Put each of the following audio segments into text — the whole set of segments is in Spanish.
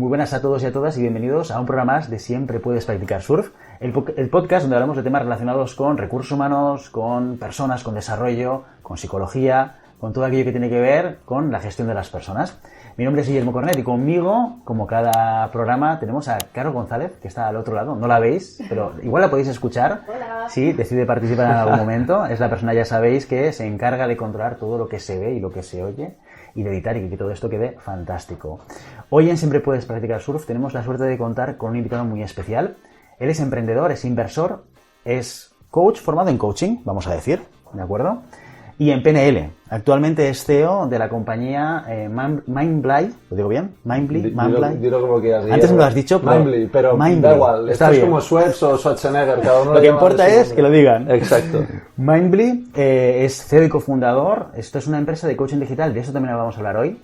Muy buenas a todos y a todas y bienvenidos a un programa más de Siempre Puedes Practicar Surf, el podcast donde hablamos de temas relacionados con recursos humanos, con personas, con desarrollo, con psicología, con todo aquello que tiene que ver con la gestión de las personas. Mi nombre es Guillermo Cornet y conmigo, como cada programa, tenemos a Caro González, que está al otro lado. No la veis, pero igual la podéis escuchar. Hola. Sí, decide participar en algún momento. Es la persona, ya sabéis, que se encarga de controlar todo lo que se ve y lo que se oye y de editar y que todo esto quede fantástico. Hoy en Siempre Puedes Practicar Surf tenemos la suerte de contar con un invitado muy especial. Él es emprendedor, es inversor, es coach formado en coaching, vamos a decir, ¿de acuerdo? Y en PNL. Actualmente es CEO de la compañía Mindbly. ¿Lo digo bien? Mindbly. Dilo como quieras. Antes me lo has dicho, pero Mindbly, pero Mindbly. da igual. Está Esto bien. es como Schweppes o Schwarzenegger. Cada uno Lo que importa es que lo digan. Exacto. Mindbly es CEO y cofundador. Esto es una empresa de coaching digital. De eso también vamos a hablar hoy.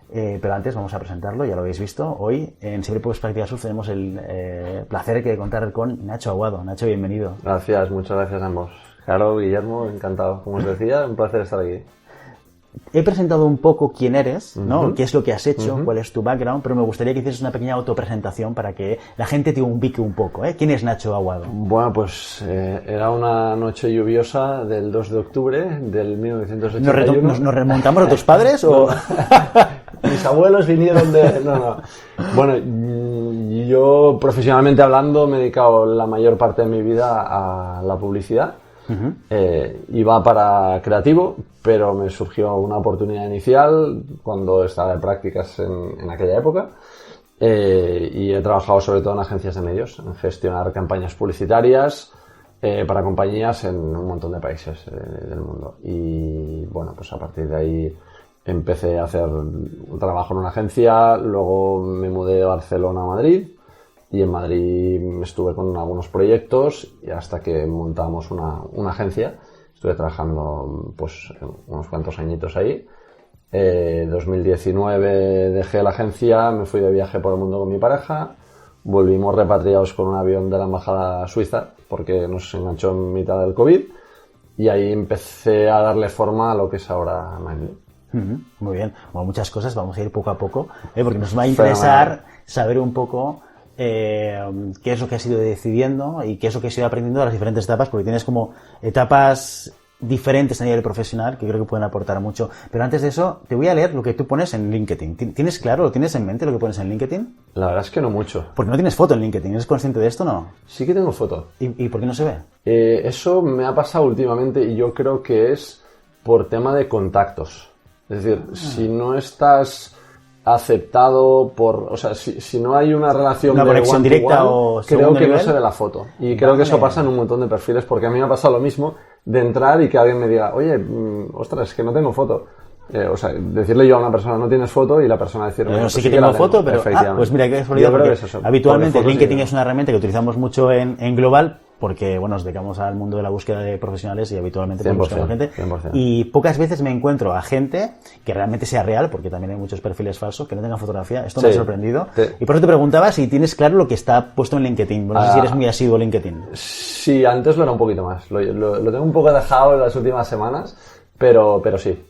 Pero antes vamos a presentarlo, ya lo habéis visto. Hoy en Siempre Puedes Practicar Surf tenemos el placer de contar con Nacho Aguado. Nacho, bienvenido. Gracias, muchas gracias a ambos. Caro, Guillermo, encantado. Como os decía, un placer estar aquí. He presentado un poco quién eres, ¿no? Uh-huh. Qué es lo que has hecho, Uh-huh. cuál es tu background, pero me gustaría que hicieras una pequeña autopresentación para que la gente te ubique un poco, ¿eh? ¿Quién es Nacho Aguado? Bueno, pues era una noche lluviosa del 2 de octubre del 1981. ¿Nos remontamos a tus padres o...? Mis abuelos vinieron de... No. Bueno, yo profesionalmente hablando me he dedicado la mayor parte de mi vida a la publicidad. Uh-huh. Iba para creativo, pero me surgió una oportunidad inicial cuando estaba de prácticas en aquella época. Y he trabajado sobre todo en agencias de medios, en gestionar campañas publicitarias para compañías en un montón de países del mundo. Y bueno, pues a partir de ahí empecé a hacer un trabajo en una agencia, luego me mudé de Barcelona a Madrid y en Madrid estuve con algunos proyectos y hasta que montamos una agencia. Estuve trabajando pues unos cuantos añitos ahí. 2019 dejé la agencia, me fui de viaje por el mundo con mi pareja, volvimos repatriados con un avión de la embajada suiza porque nos enganchó en mitad del COVID y ahí empecé a darle forma a lo que es ahora Mindbly. Uh-huh. Muy bien. Bueno, muchas cosas, vamos a ir poco a poco, porque nos va a interesar saber un poco qué es lo que has ido decidiendo y qué es lo que has ido aprendiendo de las diferentes etapas, porque tienes como etapas diferentes a nivel profesional que creo que pueden aportar mucho. Pero antes de eso, te voy a leer lo que tú pones en LinkedIn. ¿Tienes claro, lo tienes en mente lo que pones en LinkedIn? La verdad es que no mucho. Porque no tienes foto en LinkedIn, ¿eres consciente de esto o no? Sí que tengo foto. ¿Y por qué no se ve? Eso me ha pasado últimamente y yo creo que es por tema de contactos. Es decir, si no estás aceptado por... O sea, si no hay una relación una de conexión directa o creo que nivel, no se ve la foto. Y creo que eso pasa en un montón de perfiles porque a mí me ha pasado lo mismo de entrar y que alguien me diga, oye, ostras, es que no tengo foto. O sea, decirle yo a una persona, no tienes foto, y la persona decirme... No, pues sí que tengo foto, pero... Efectivamente. Pues mira, qué casualidad, Yo creo porque que es eso, habitualmente LinkedIn sí, es una herramienta que utilizamos mucho en Global, porque bueno, nos dedicamos al mundo de la búsqueda de profesionales y habitualmente buscamos gente. 100%. Y pocas veces me encuentro a gente que realmente sea real, porque también hay muchos perfiles falsos, que no tengan fotografía. Esto me ha sorprendido. Sí. Y por eso te preguntaba si tienes claro lo que está puesto en LinkedIn. No sé si eres muy asiduo a LinkedIn. Sí, antes lo era un poquito más. Lo tengo un poco dejado en las últimas semanas, pero sí.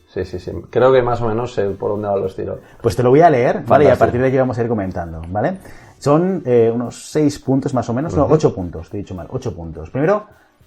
Creo que más o menos sé por dónde van los tiros. Pues te lo voy a leer, ¿vale? Fantástico. Y a partir de aquí vamos a ir comentando, ¿vale? Son unos 6 puntos más o menos, no, 8 puntos, te he dicho mal, 8 puntos.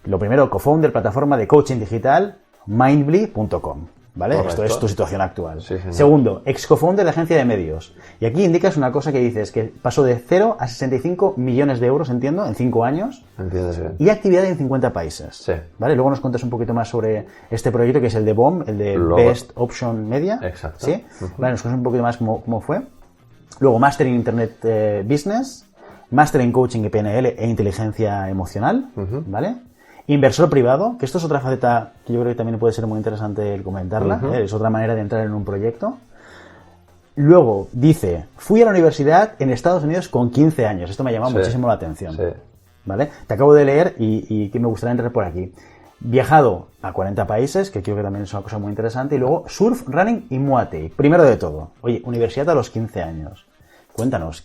Lo primero, co-founder, plataforma de coaching digital, mindbly.com, ¿vale? Correcto. Esto es tu situación actual. Sí, señor. Segundo, ex co-founder de agencia de medios. Y aquí indicas una cosa que dices, que pasó de 0 a 65 millones de euros, entiendo, en 5 años. Entiendes bien. Y actividad en 50 países. Sí. ¿Vale? Luego nos cuentas un poquito más sobre este proyecto que es el de BOM, el de Luego. Best Option Media. Exacto. ¿Sí? Uh-huh. Vale, nos cuentas un poquito más cómo fue. Luego, Máster en Internet Business, Máster en Coaching y PNL e Inteligencia Emocional, Uh-huh. ¿vale? Inversor privado, que esto es otra faceta que yo creo que también puede ser muy interesante el comentarla, Uh-huh. es otra manera de entrar en un proyecto. Luego, dice, fui a la universidad en Estados Unidos con 15 años. Esto me ha llamado muchísimo la atención. Sí. ¿Vale? Te acabo de leer y que me gustaría entrar por aquí. Viajado a 40 países, que creo que también es una cosa muy interesante, y luego surf, running y muay thai. Primero de todo, oye, universidad a los 15 años. Cuéntanos,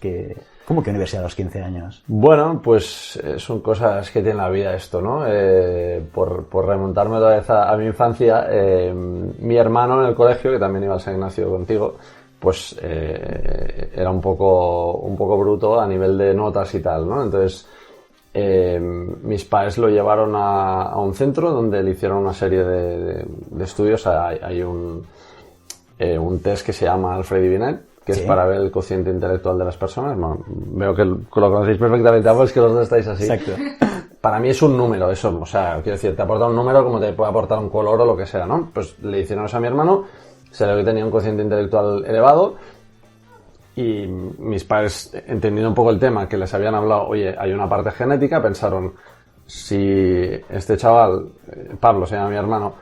¿cómo que universidad a los 15 años? Bueno, pues son cosas que tiene la vida esto, ¿no? Por remontarme otra vez a mi infancia, mi hermano en el colegio, que también iba al San Ignacio contigo, pues era un poco bruto a nivel de notas y tal, ¿no? Entonces, mis padres lo llevaron a un centro donde le hicieron una serie de estudios. Hay un test que se llama Alfred Binet, que es para ver el cociente intelectual de las personas. Bueno, veo que lo conocéis perfectamente, ambos, que los dos estáis así. Exacto. Para mí es un número eso, o sea, quiero decir, te aporta un número como te puede aportar un color o lo que sea, ¿no? Pues le hicieron eso a mi hermano, se le ve que tenía un cociente intelectual elevado. Y mis padres, entendiendo un poco el tema, que les habían hablado, oye, hay una parte genética, pensaron, si este chaval, Pablo se llama mi hermano,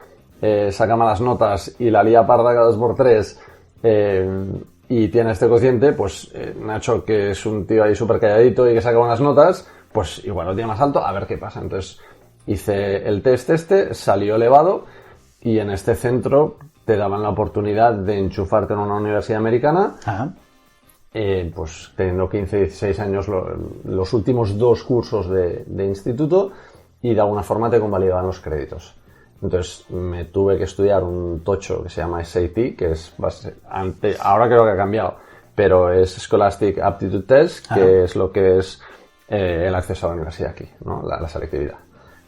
saca malas notas y la lía parda cada 2x3 y tiene este cociente, pues Nacho, que es un tío ahí súper calladito y que saca buenas notas, pues igual lo tiene más alto, a ver qué pasa. Entonces hice el test salió elevado y en este centro te daban la oportunidad de enchufarte en una universidad americana. Ajá. Pues teniendo 15, 16 años, los últimos 2 cursos de instituto, y de alguna forma te convalidaban los créditos. Entonces me tuve que estudiar un tocho que se llama SAT, que es ahora creo que ha cambiado, pero es Scholastic Aptitude Test, que es lo que es el acceso a la universidad aquí, ¿no? La selectividad.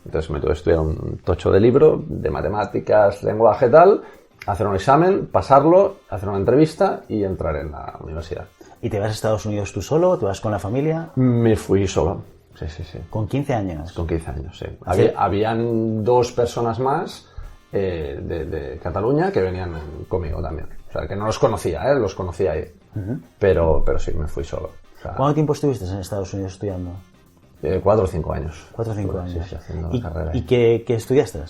Entonces me tuve que estudiar un tocho de libro, de matemáticas, lenguaje, tal, hacer un examen, pasarlo, hacer una entrevista y entrar en la universidad. ¿Y te vas a Estados Unidos tú solo? ¿Te vas con la familia? Me fui solo, sí. ¿Con 15 años? Con 15 años, sí. ¿Sí? Habían 2 personas más de Cataluña que venían conmigo también. O sea, que no los conocía, los conocía ahí. Uh-huh. Pero sí, me fui solo. O sea, ¿cuánto tiempo estuviste en Estados Unidos estudiando? 4 o 5 años. 4 o 5 años. Sí, haciendo la carrera. ¿Y qué estudiaste?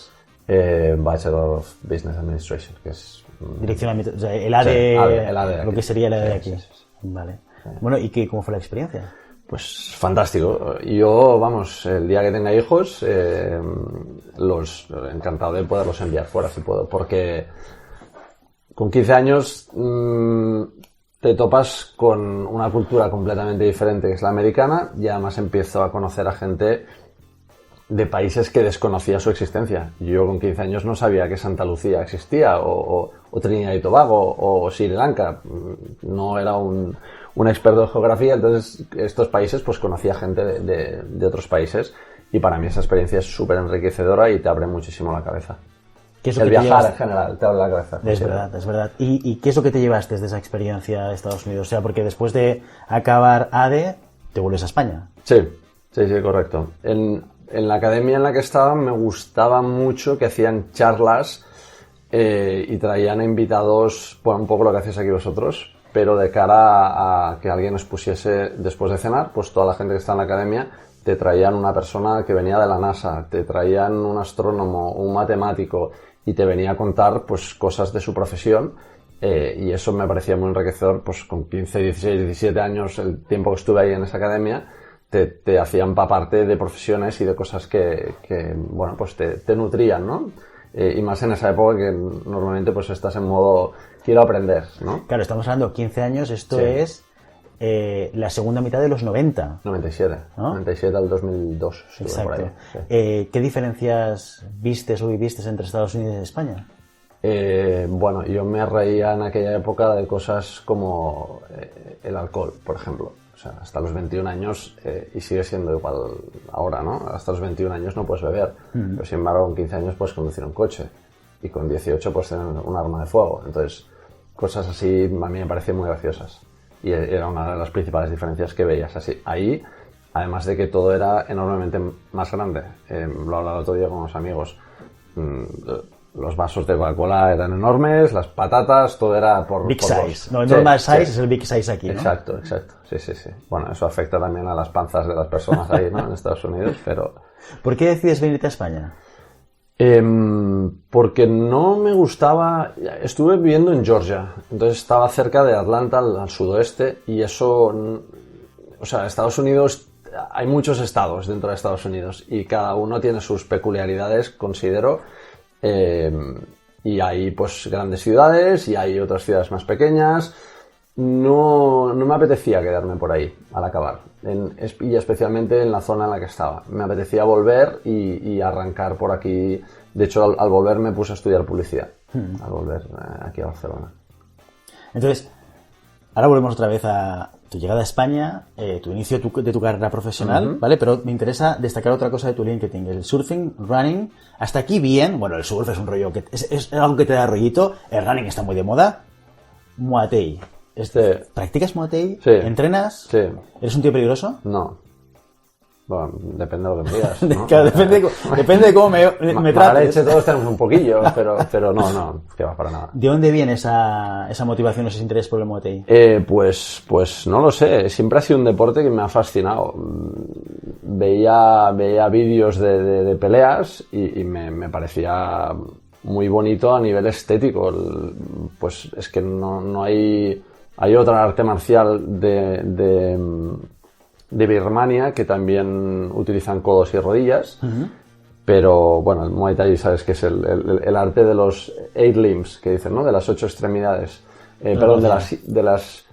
Bachelor of Business Administration, que es... Dirección, o sea, el ADE, el ADE lo que sería el ADE aquí. Sí. Vale. Bueno, ¿y cómo fue la experiencia? Pues fantástico. Yo, vamos, el día que tenga hijos, encantado de poderlos enviar fuera si puedo, porque con 15 años te topas con una cultura completamente diferente, que es la americana, y además empiezo a conocer a gente de países que desconocía su existencia. Yo con 15 años no sabía que Santa Lucía existía, o Trinidad y Tobago, o Sri Lanka. No era un experto en geografía, entonces estos países, pues conocía gente de otros países, y para mí esa experiencia es súper enriquecedora y te abre muchísimo la cabeza. ¿Qué es lo el que viajar en general te abre la cabeza. Es verdad. ¿Y qué es lo que te llevaste de esa experiencia de Estados Unidos? O sea, porque después de acabar ADE, te vuelves a España. Sí, correcto. En la academia en la que estaba me gustaba mucho que hacían charlas y traían invitados, bueno, un poco lo que hacéis aquí vosotros, pero de cara a que alguien os pusiese después de cenar, pues toda la gente que está en la academia te traían una persona que venía de la NASA, te traían un astrónomo, un matemático, y te venía a contar pues cosas de su profesión, y eso me parecía muy enriquecedor. Pues con 15, 16, 17 años, el tiempo que estuve ahí en esa academia, te hacían empaparte de profesiones y de cosas que bueno, pues te nutrían, ¿no? Y más en esa época que normalmente pues estás en modo quiero aprender, ¿no? Claro, estamos hablando de 15 años, esto es la segunda mitad de los 90. 97, ¿no? 97 al 2002. Exacto. Por ahí, sí. ¿Qué diferencias vistes o viviste entre Estados Unidos y España? Bueno, yo me reía en aquella época de cosas como el alcohol, por ejemplo. O sea, hasta los 21 años, y sigue siendo igual ahora, ¿no? Hasta los 21 años no puedes beber, pero sin embargo con 15 años puedes conducir un coche, y con 18 puedes tener un arma de fuego. Entonces, cosas así a mí me parecían muy graciosas, y era una de las principales diferencias que veías así. Ahí, además de que todo era enormemente más grande. Lo hablaba el otro día con unos amigos. Los vasos de Coca-Cola eran enormes, las patatas, todo era por... Big por size. No, el normal size es el big size aquí, ¿no? Exacto. Sí. Bueno, eso afecta también a las panzas de las personas ahí, ¿no? En Estados Unidos, pero... ¿Por qué decides venirte a España? Porque no me gustaba... Estuve viviendo en Georgia, entonces estaba cerca de Atlanta, al sudoeste, y eso... O sea, Estados Unidos... Hay muchos estados dentro de Estados Unidos, y cada uno tiene sus peculiaridades, considero... y hay pues grandes ciudades y hay otras ciudades más pequeñas. No me apetecía quedarme por ahí al acabar, y especialmente en la zona en la que estaba. Me apetecía volver y arrancar por aquí. De hecho, al volver me puse a estudiar publicidad, al volver aquí a Barcelona. Entonces, ahora volvemos otra vez a tu llegada a España, tu inicio de tu carrera profesional, ¿vale? Pero me interesa destacar otra cosa de tu LinkedIn, el surfing, running, hasta aquí bien, bueno, el surf es un rollo que es algo que te da rollito, el running está muy de moda, Muay Thai. ¿Practicas Muay Thai? Sí. ¿Entrenas? Sí. ¿Eres un tío peligroso? No. Bueno, depende de lo que me digas, ¿no? Claro, depende de cómo me trates. Leche, todos tenemos un poquillo, pero no, que va para nada. ¿De dónde viene esa motivación, ese interés por el Muay Thai? Pues no lo sé, siempre ha sido un deporte que me ha fascinado. Veía vídeos de peleas y me parecía muy bonito a nivel estético. Pues es que no hay otra arte marcial de Birmania que también utilizan codos y rodillas, pero bueno, el Muay Thai sabes que es el arte de los 8 limbs, que dicen, ¿no? De las 8 extremidades, perdón, de las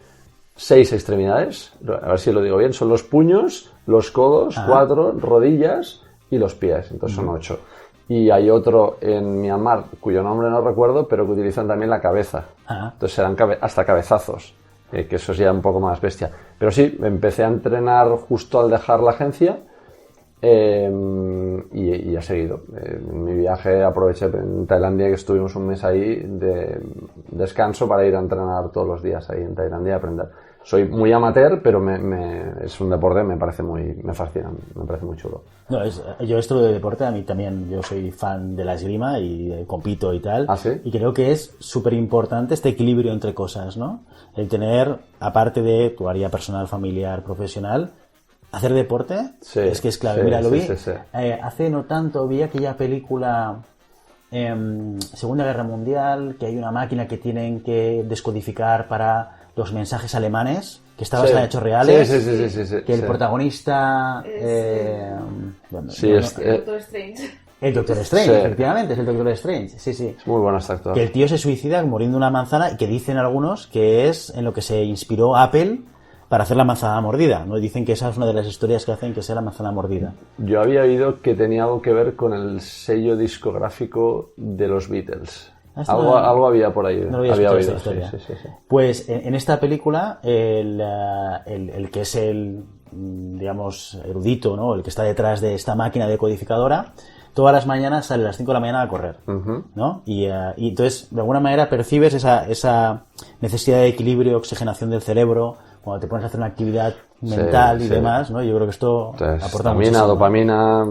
6 extremidades, a ver si lo digo bien, son los puños, los codos, 4, rodillas y los pies, entonces son 8. Y hay otro en Myanmar, cuyo nombre no recuerdo, pero que utilizan también la cabeza, entonces serán hasta cabezazos. Que eso es ya un poco más bestia. Pero sí, empecé a entrenar justo al dejar la agencia y ha seguido. En mi viaje aproveché en Tailandia, que estuvimos un mes ahí de descanso para ir a entrenar todos los días ahí en Tailandia y aprender. Soy muy amateur, pero es un deporte que me fascina, me parece muy chulo. No, yo esto de deporte, a mí también, yo soy fan de la esgrima y compito y tal. ¿Ah, sí? Y creo que es súper importante este equilibrio entre cosas, ¿no? El tener, aparte de tu área personal, familiar, profesional, hacer deporte, es que es clave. Sí, mira, lo vi. Sí. Hace no tanto vi aquella película Segunda Guerra Mundial, que hay una máquina que tienen que descodificar para los mensajes alemanes, que está basada en hechos reales, sí, que el protagonista... Doctor Strange. El Doctor Strange, efectivamente, es el Doctor Strange, sí. Es muy bueno este actor. Que el tío se suicida muriendo una manzana y que dicen algunos que es en lo que se inspiró Apple para hacer la manzana mordida, ¿no? Dicen que esa es una de las historias que hacen que sea la manzana mordida. Yo había oído que tenía algo que ver con el sello discográfico de los Beatles. Algo había por ahí. No lo había oído. Sí. Pues en esta película, el que es digamos, erudito, ¿no? El que está detrás de esta máquina decodificadora, todas las mañanas sale a las 5 de la mañana a correr, ¿no? Y entonces, de alguna manera, percibes esa necesidad de equilibrio, oxigenación del cerebro, cuando te pones a hacer una actividad mental y demás, ¿no? Yo creo que esto aporta muchísimo. Dopamina,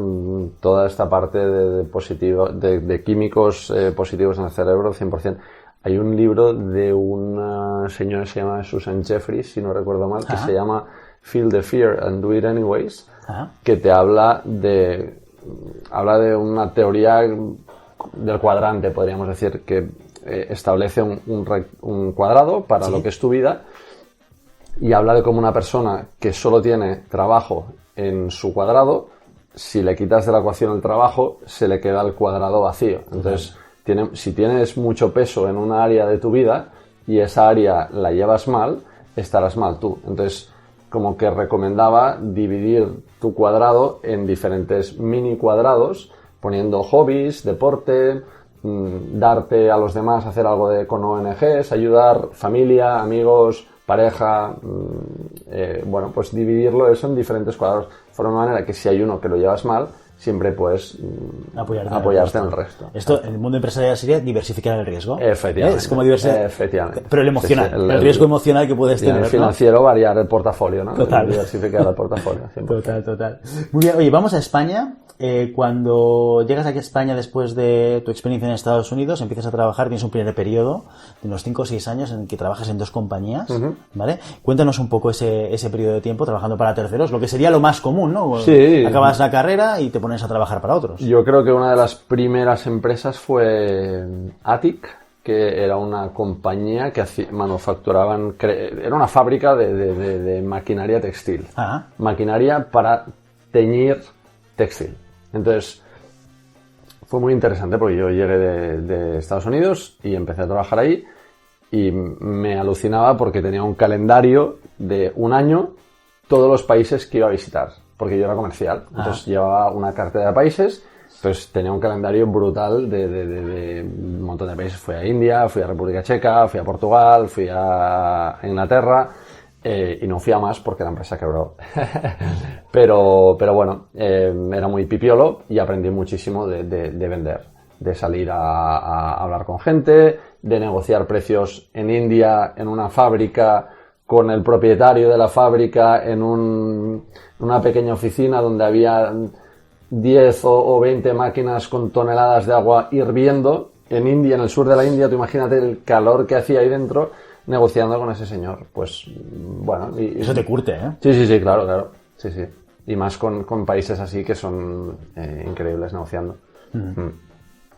toda esta parte de químicos positivos en el cerebro, 100%. Hay un libro de una señora que se llama Susan Jeffries, si no recuerdo mal, que se llama Feel the Fear and Do It Anyways, que te habla de una teoría del cuadrante, podríamos decir, que establece un cuadrado para lo que es tu vida, y habla de cómo una persona que solo tiene trabajo en su cuadrado, si le quitas de la ecuación el trabajo, se le queda el cuadrado vacío. Entonces, si tienes mucho peso en una área de tu vida y esa área la llevas mal, estarás mal tú. Entonces, como que recomendaba dividir tu cuadrado en diferentes mini cuadrados, poniendo hobbies, deporte, darte a los demás, hacer algo con ONGs, ayudar, familia, amigos, pareja, bueno, pues dividirlo eso en diferentes cuadrados, de forma manera que si hay uno que lo llevas mal, siempre puedes apoyarte en el resto. Esto en el mundo empresarial sería diversificar el riesgo. Efectivamente. Es como diversificar. Efectivamente. Pero el emocional, el riesgo emocional que puedes tener. En el financiero, ¿no? Variar el portafolio, ¿no? Total. Diversificar el portafolio. 100%. Total. Muy bien, oye, vamos a España. Cuando llegas aquí a España después de tu experiencia en Estados Unidos, empiezas a trabajar, tienes un primer periodo de unos 5 o 6 años en que trabajas en 2 compañías, ¿vale? Cuéntanos un poco ese periodo de tiempo trabajando para terceros, lo que sería lo más común, ¿no? Sí. Acabas la carrera y te pones a trabajar para otros. Yo creo que una de las primeras empresas fue Atic, que era una compañía que manufacturaban, era una fábrica de maquinaria textil. Maquinaria para teñir textil. Entonces, fue muy interesante porque yo llegué de Estados Unidos y empecé a trabajar ahí y me alucinaba porque tenía un calendario de un año, todos los países que iba a visitar, porque yo era comercial. Entonces llevaba una cartera de países, entonces tenía un calendario brutal de un montón de países. Fui a India, fui a República Checa, fui a Portugal, fui a Inglaterra y no fui a más porque la empresa quebró. pero bueno, era muy pipiolo y aprendí muchísimo de vender, de salir a hablar con gente, de negociar precios en India, en una fábrica, con el propietario de la fábrica, en una pequeña oficina donde había 10 o 20 máquinas con toneladas de agua hirviendo en India, en el sur de la India. Tú imagínate el calor que hacía ahí dentro negociando con ese señor. Pues bueno. Eso te curte, ¿eh? Sí, claro. Sí. Y más con países así que son increíbles negociando.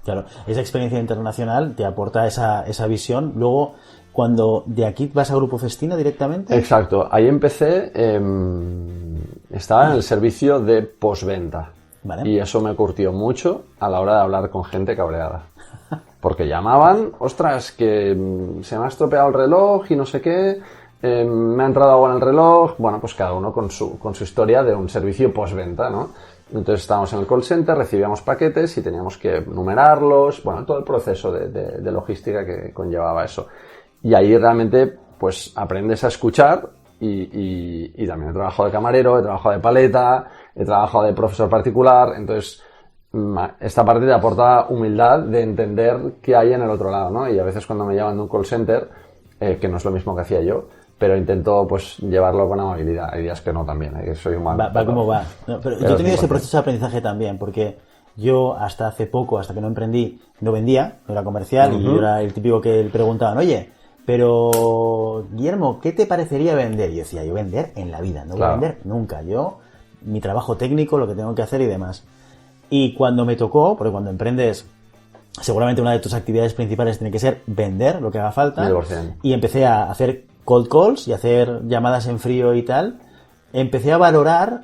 Claro, esa experiencia internacional te aporta esa visión. Luego, cuando de aquí vas a Grupo Festina directamente. Exacto, ahí empecé, estaba en el servicio de postventa. Vale. Y eso me curtió mucho a la hora de hablar con gente cabreada. Porque llamaban, ostras, que se me ha estropeado el reloj y no sé qué, me ha entrado agua en el reloj. Bueno, pues cada uno con su historia de un servicio postventa, ¿no? Entonces estábamos en el call center, recibíamos paquetes y teníamos que numerarlos, bueno, todo el proceso de logística que conllevaba eso. Y ahí realmente, pues, aprendes a escuchar y también he trabajado de camarero, he trabajado de paleta, he trabajado de profesor particular. Entonces, esta parte te aporta humildad de entender qué hay en el otro lado, ¿no? Y a veces cuando me llaman de un call center, que no es lo mismo que hacía yo, pero intento pues llevarlo con amabilidad. Hay días que no también, soy humano. Va como va. No, pero yo he tenido ese proceso de aprendizaje también, porque yo hasta hace poco, hasta que no emprendí, no vendía, no era comercial, y yo era el típico que le preguntaban, oye, pero Guillermo, ¿qué te parecería vender? Y yo decía, yo vender en la vida, no voy a vender nunca. Yo, mi trabajo técnico, lo que tengo que hacer y demás. Y cuando me tocó, porque cuando emprendes, seguramente una de tus actividades principales tiene que ser vender lo que haga falta. 100%. Y empecé a hacer cold calls y hacer llamadas en frío y tal. Empecé a valorar,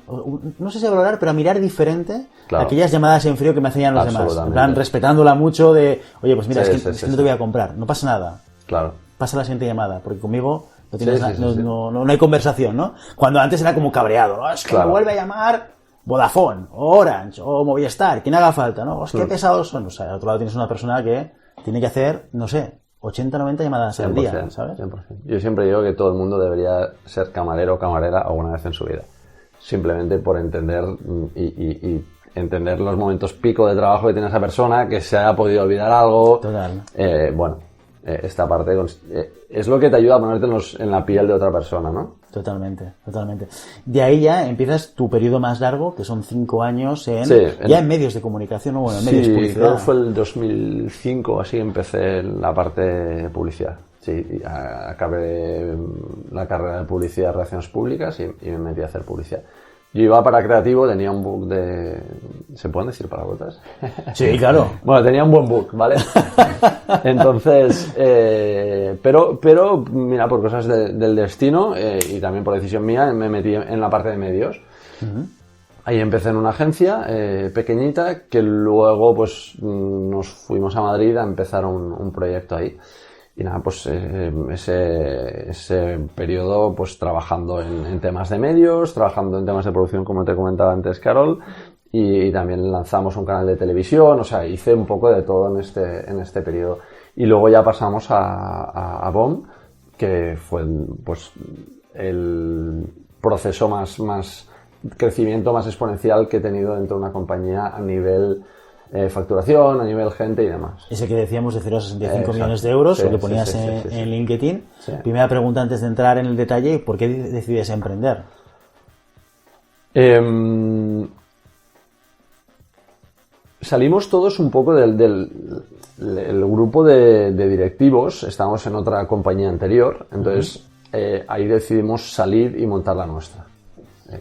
no sé si a valorar, pero a mirar diferente aquellas llamadas en frío que me hacían los demás. En plan, respetándola mucho de, oye, pues mira, es que no te voy a comprar, no pasa nada. Claro. Pasa la siguiente llamada, porque conmigo no tienes no hay conversación, ¿no? Cuando antes era como cabreado, ¿no? Es que me vuelve a llamar Vodafone, o Orange, o Movistar, quien haga falta, ¿no? Qué pesados son. O sea, al otro lado tienes una persona que tiene que hacer, no sé, 80, 90 llamadas al día, ¿sabes? 100%. Yo siempre digo que todo el mundo debería ser camarero o camarera alguna vez en su vida. Simplemente por entender y entender los momentos pico de trabajo que tiene esa persona, que se haya podido olvidar algo. Total. Esta parte es lo que te ayuda a ponerte en la piel de otra persona, ¿no? Totalmente. De ahí ya empiezas tu periodo más largo, que son 5 años en medios de comunicación, o en medios de publicidad. Creo que fue el 2005, así empecé en la parte de publicidad. Sí, acabé la carrera de publicidad y relaciones públicas y me metí a hacer publicidad. Yo iba para creativo, tenía un book de... ¿Se pueden decir palabrotas? Sí, claro. Bueno, tenía un buen book, ¿vale? Entonces, pero mira, por cosas del destino y también por decisión mía, me metí en la parte de medios. Uh-huh. Ahí empecé en una agencia pequeñita que luego pues nos fuimos a Madrid a empezar un proyecto ahí. Y nada, pues ese periodo pues trabajando en temas de medios, trabajando en temas de producción, como te comentaba antes, Carol, y también lanzamos un canal de televisión. O sea, hice un poco de todo en este periodo. Y luego ya pasamos a BOM, que fue pues el proceso más crecimiento más exponencial que he tenido dentro de una compañía a nivel facturación, a nivel gente y demás. Ese que decíamos de 0 a 65 millones de euros, lo que ponías en LinkedIn. Sí. Primera pregunta antes de entrar en el detalle, ¿por qué decides emprender? Salimos todos un poco del grupo de directivos, estábamos en otra compañía anterior, entonces ahí decidimos salir y montar la nuestra.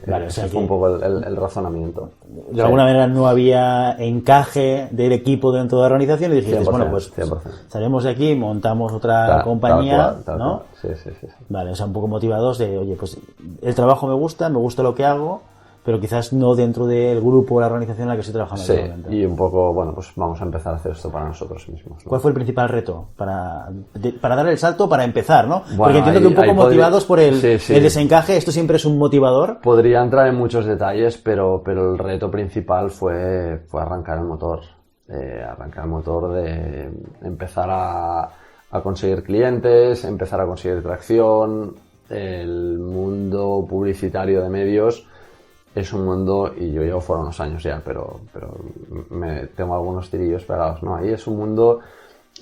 Vale, ese fue un poco el razonamiento. De alguna manera no había encaje del equipo dentro de la organización y dijiste, bueno, pues 100%. Salimos de aquí, montamos otra compañía, tal ¿no? Sí. Vale, o sea, un poco motivados de, oye, pues el trabajo me gusta lo que hago, pero quizás no dentro del grupo o la organización en la que estoy trabajando. Sí, y un poco, bueno, pues vamos a empezar a hacer esto para nosotros mismos, ¿no? ¿Cuál fue el principal reto para dar el salto, para empezar, ¿no? Bueno, porque entiendo que un poco motivados por el desencaje, esto siempre es un motivador. Podría entrar en muchos detalles, pero el reto principal fue arrancar el motor. arrancar el motor de empezar a conseguir clientes, empezar a conseguir tracción. El mundo publicitario de medios es un mundo, y yo llevo fuera unos años ya, pero tengo algunos tirillos pegados, ¿no? Ahí es un mundo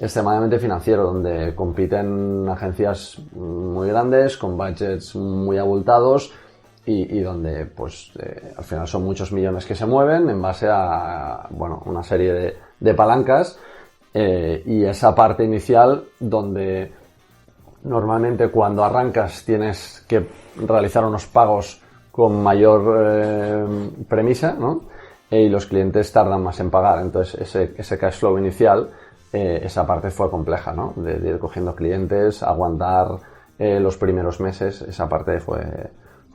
extremadamente financiero, donde compiten agencias muy grandes, con budgets muy abultados, y donde pues al final son muchos millones que se mueven en base a una serie de palancas, y esa parte inicial donde normalmente cuando arrancas tienes que realizar unos pagos con mayor premisa, ¿no? Y los clientes tardan más en pagar. Entonces ese cash flow inicial, esa parte fue compleja, ¿no? De ir cogiendo clientes, aguantar los primeros meses, esa parte fue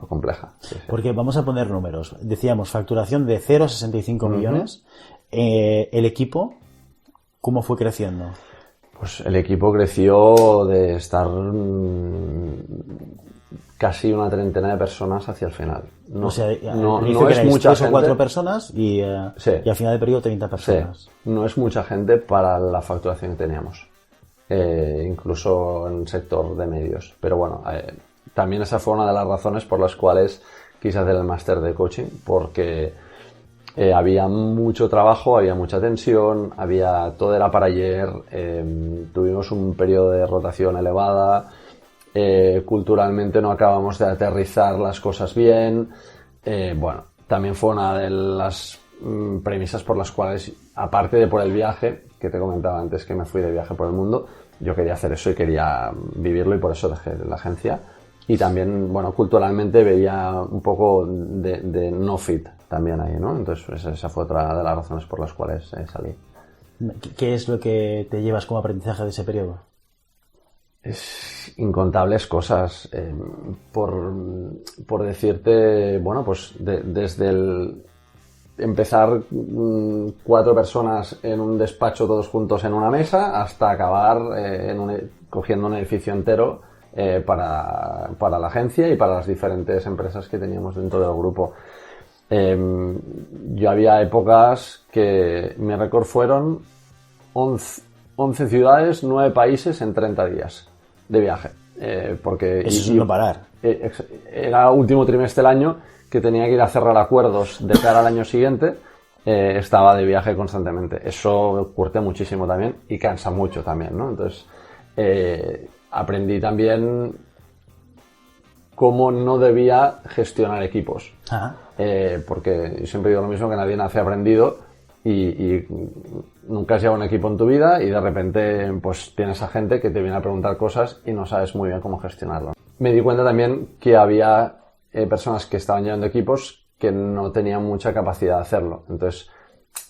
compleja. Sí. Porque vamos a poner números. Decíamos facturación de 0 a 65 millones. El equipo, ¿cómo fue creciendo? Pues el equipo creció de estar casi una treintena de personas hacia el final. No es mucha 3 o 4 personas y al final del periodo 30 personas. Sí. No es mucha gente para la facturación que teníamos, incluso en el sector de medios. Pero bueno, también esa fue una de las razones por las cuales quise hacer el máster de coaching, porque había mucho trabajo, había mucha tensión, todo era para ayer, tuvimos un periodo de rotación elevada, culturalmente no acabamos de aterrizar las cosas bien. También fue una de las premisas por las cuales, aparte de por el viaje, que te comentaba antes que me fui de viaje por el mundo, yo quería hacer eso y quería vivirlo, y por eso dejé la agencia. Y también, culturalmente veía un poco de no fit también ahí, ¿no? Entonces esa fue otra de las razones por las cuales salí. ¿Qué es lo que te llevas como aprendizaje de ese periodo? Es incontables cosas. Por decirte, desde el empezar 4 personas en un despacho todos juntos en una mesa, hasta acabar cogiendo un edificio entero para la agencia y para las diferentes empresas que teníamos dentro del grupo. Yo había épocas que mi récord fueron 11 ciudades, 9 países en 30 días de viaje. Porque eso es no parar. Era último trimestre del año, que tenía que ir a cerrar acuerdos de cara al año siguiente. Estaba de viaje constantemente. Eso curte muchísimo también y cansa mucho también, ¿no? Entonces aprendí también cómo no debía gestionar equipos. Porque yo siempre digo lo mismo, que nadie nace aprendido, y nunca has llevado un equipo en tu vida y de repente pues tienes a gente que te viene a preguntar cosas y no sabes muy bien cómo gestionarlo. Me di cuenta también que había personas que estaban llevando equipos que no tenían mucha capacidad de hacerlo. Entonces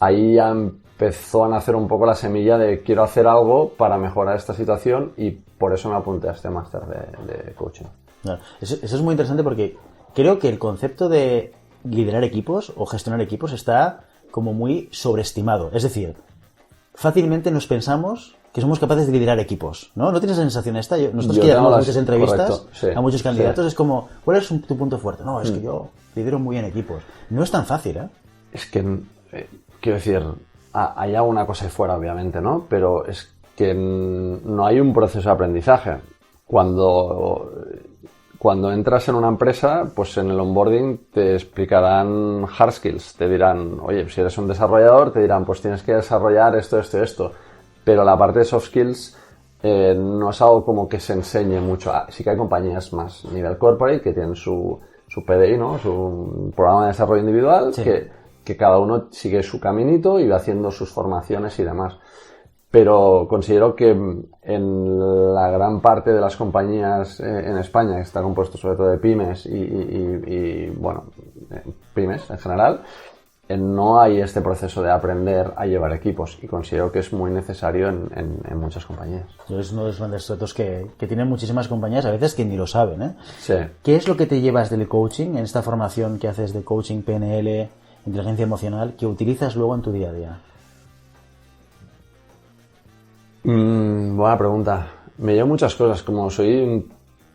ahí ya empezó a nacer un poco la semilla de quiero hacer algo para mejorar esta situación, y por eso me apunté a este máster de coaching. Eso es muy interesante, porque creo que el concepto de liderar equipos o gestionar equipos está como muy sobreestimado. Es decir, fácilmente nos pensamos que somos capaces de liderar equipos, ¿no? ¿No tienes la sensación esta? Nosotros que llevamos muchas entrevistas a muchos candidatos, es como, ¿cuál es tu punto fuerte? No, es que yo lidero muy bien equipos. No es tan fácil, ¿eh? Es que, quiero decir, hay alguna cosa ahí fuera, obviamente, ¿no? Pero es que no hay un proceso de aprendizaje. Cuando entras en una empresa, pues en el onboarding te explicarán hard skills. Te dirán, oye, si eres un desarrollador, te dirán, pues tienes que desarrollar esto, esto y esto. Pero la parte de soft skills no es algo como que se enseñe mucho. Sí que hay compañías más nivel corporate que tienen su PDI, ¿no? Su programa de desarrollo individual, sí, que cada uno sigue su caminito y va haciendo sus formaciones y demás. Pero considero que en la gran parte de las compañías en España, que está compuesto sobre todo de pymes pymes en general, no hay este proceso de aprender a llevar equipos, y considero que es muy necesario en muchas compañías. Es uno de los grandes retos que tienen muchísimas compañías, a veces que ni lo saben, ¿eh? Sí. ¿Qué es lo que te llevas del coaching, en esta formación que haces de coaching, PNL, inteligencia emocional, que utilizas luego en tu día a día? Buena pregunta. Me llevo muchas cosas. Como soy un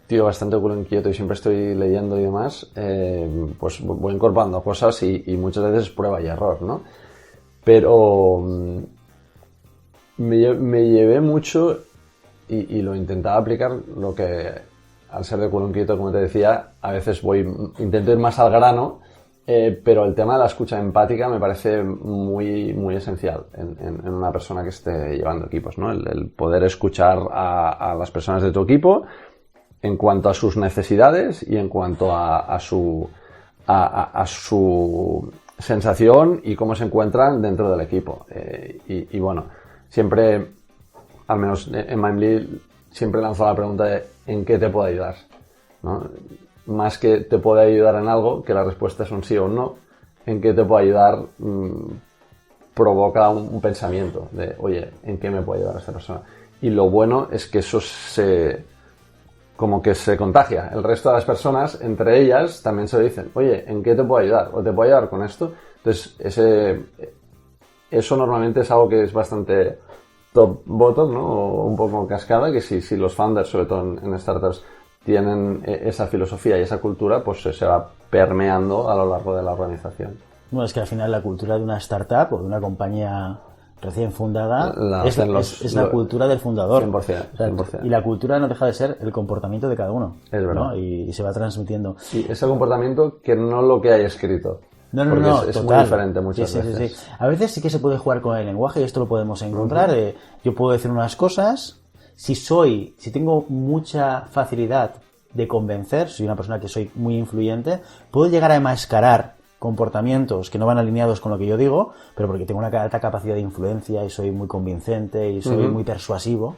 tío bastante culo inquieto y siempre estoy leyendo y demás, pues voy incorporando cosas y muchas veces prueba y error, ¿no? Pero me llevé mucho y lo intentaba aplicar, lo que al ser de culo inquieto, como te decía, a veces intento ir más al grano, pero el tema de la escucha empática me parece muy, muy esencial en una persona que esté llevando equipos, ¿no? El poder escuchar a las personas de tu equipo en cuanto a sus necesidades y en cuanto a su sensación y cómo se encuentran dentro del equipo. Y bueno, siempre, al menos en Mindly, siempre lanzo la pregunta de ¿en qué te puedo ayudar? ¿No? Más que te puede ayudar en algo, que la respuesta es un sí o un no, ¿en qué te puedo ayudar? Provoca un pensamiento de, oye, ¿en qué me puede ayudar esta persona? Y lo bueno es que eso como que se contagia. El resto de las personas, entre ellas, también se lo dicen, oye, ¿en qué te puedo ayudar? ¿O te puedo ayudar con esto? Entonces, eso normalmente es algo que es bastante top-bottom, ¿no? O un poco cascada, que si los founders, sobre todo en startups, tienen esa filosofía y esa cultura, pues se va permeando a lo largo de la organización. Bueno, es que al final la cultura de una startup o de una compañía recién fundada es la cultura del fundador. 100%, o sea, 100%. Y la cultura no deja de ser el comportamiento de cada uno. Es verdad. ¿no? Y se va transmitiendo. Y ese comportamiento que no lo que hay escrito. No, es total. muy diferente muchas veces. Sí. A veces sí que se puede jugar con el lenguaje y esto lo podemos encontrar. Yo puedo decir unas cosas. Si tengo mucha facilidad de convencer, soy una persona que soy muy influyente, puedo llegar a enmascarar comportamientos que no van alineados con lo que yo digo, pero porque tengo una alta capacidad de influencia y soy muy convincente y soy muy persuasivo.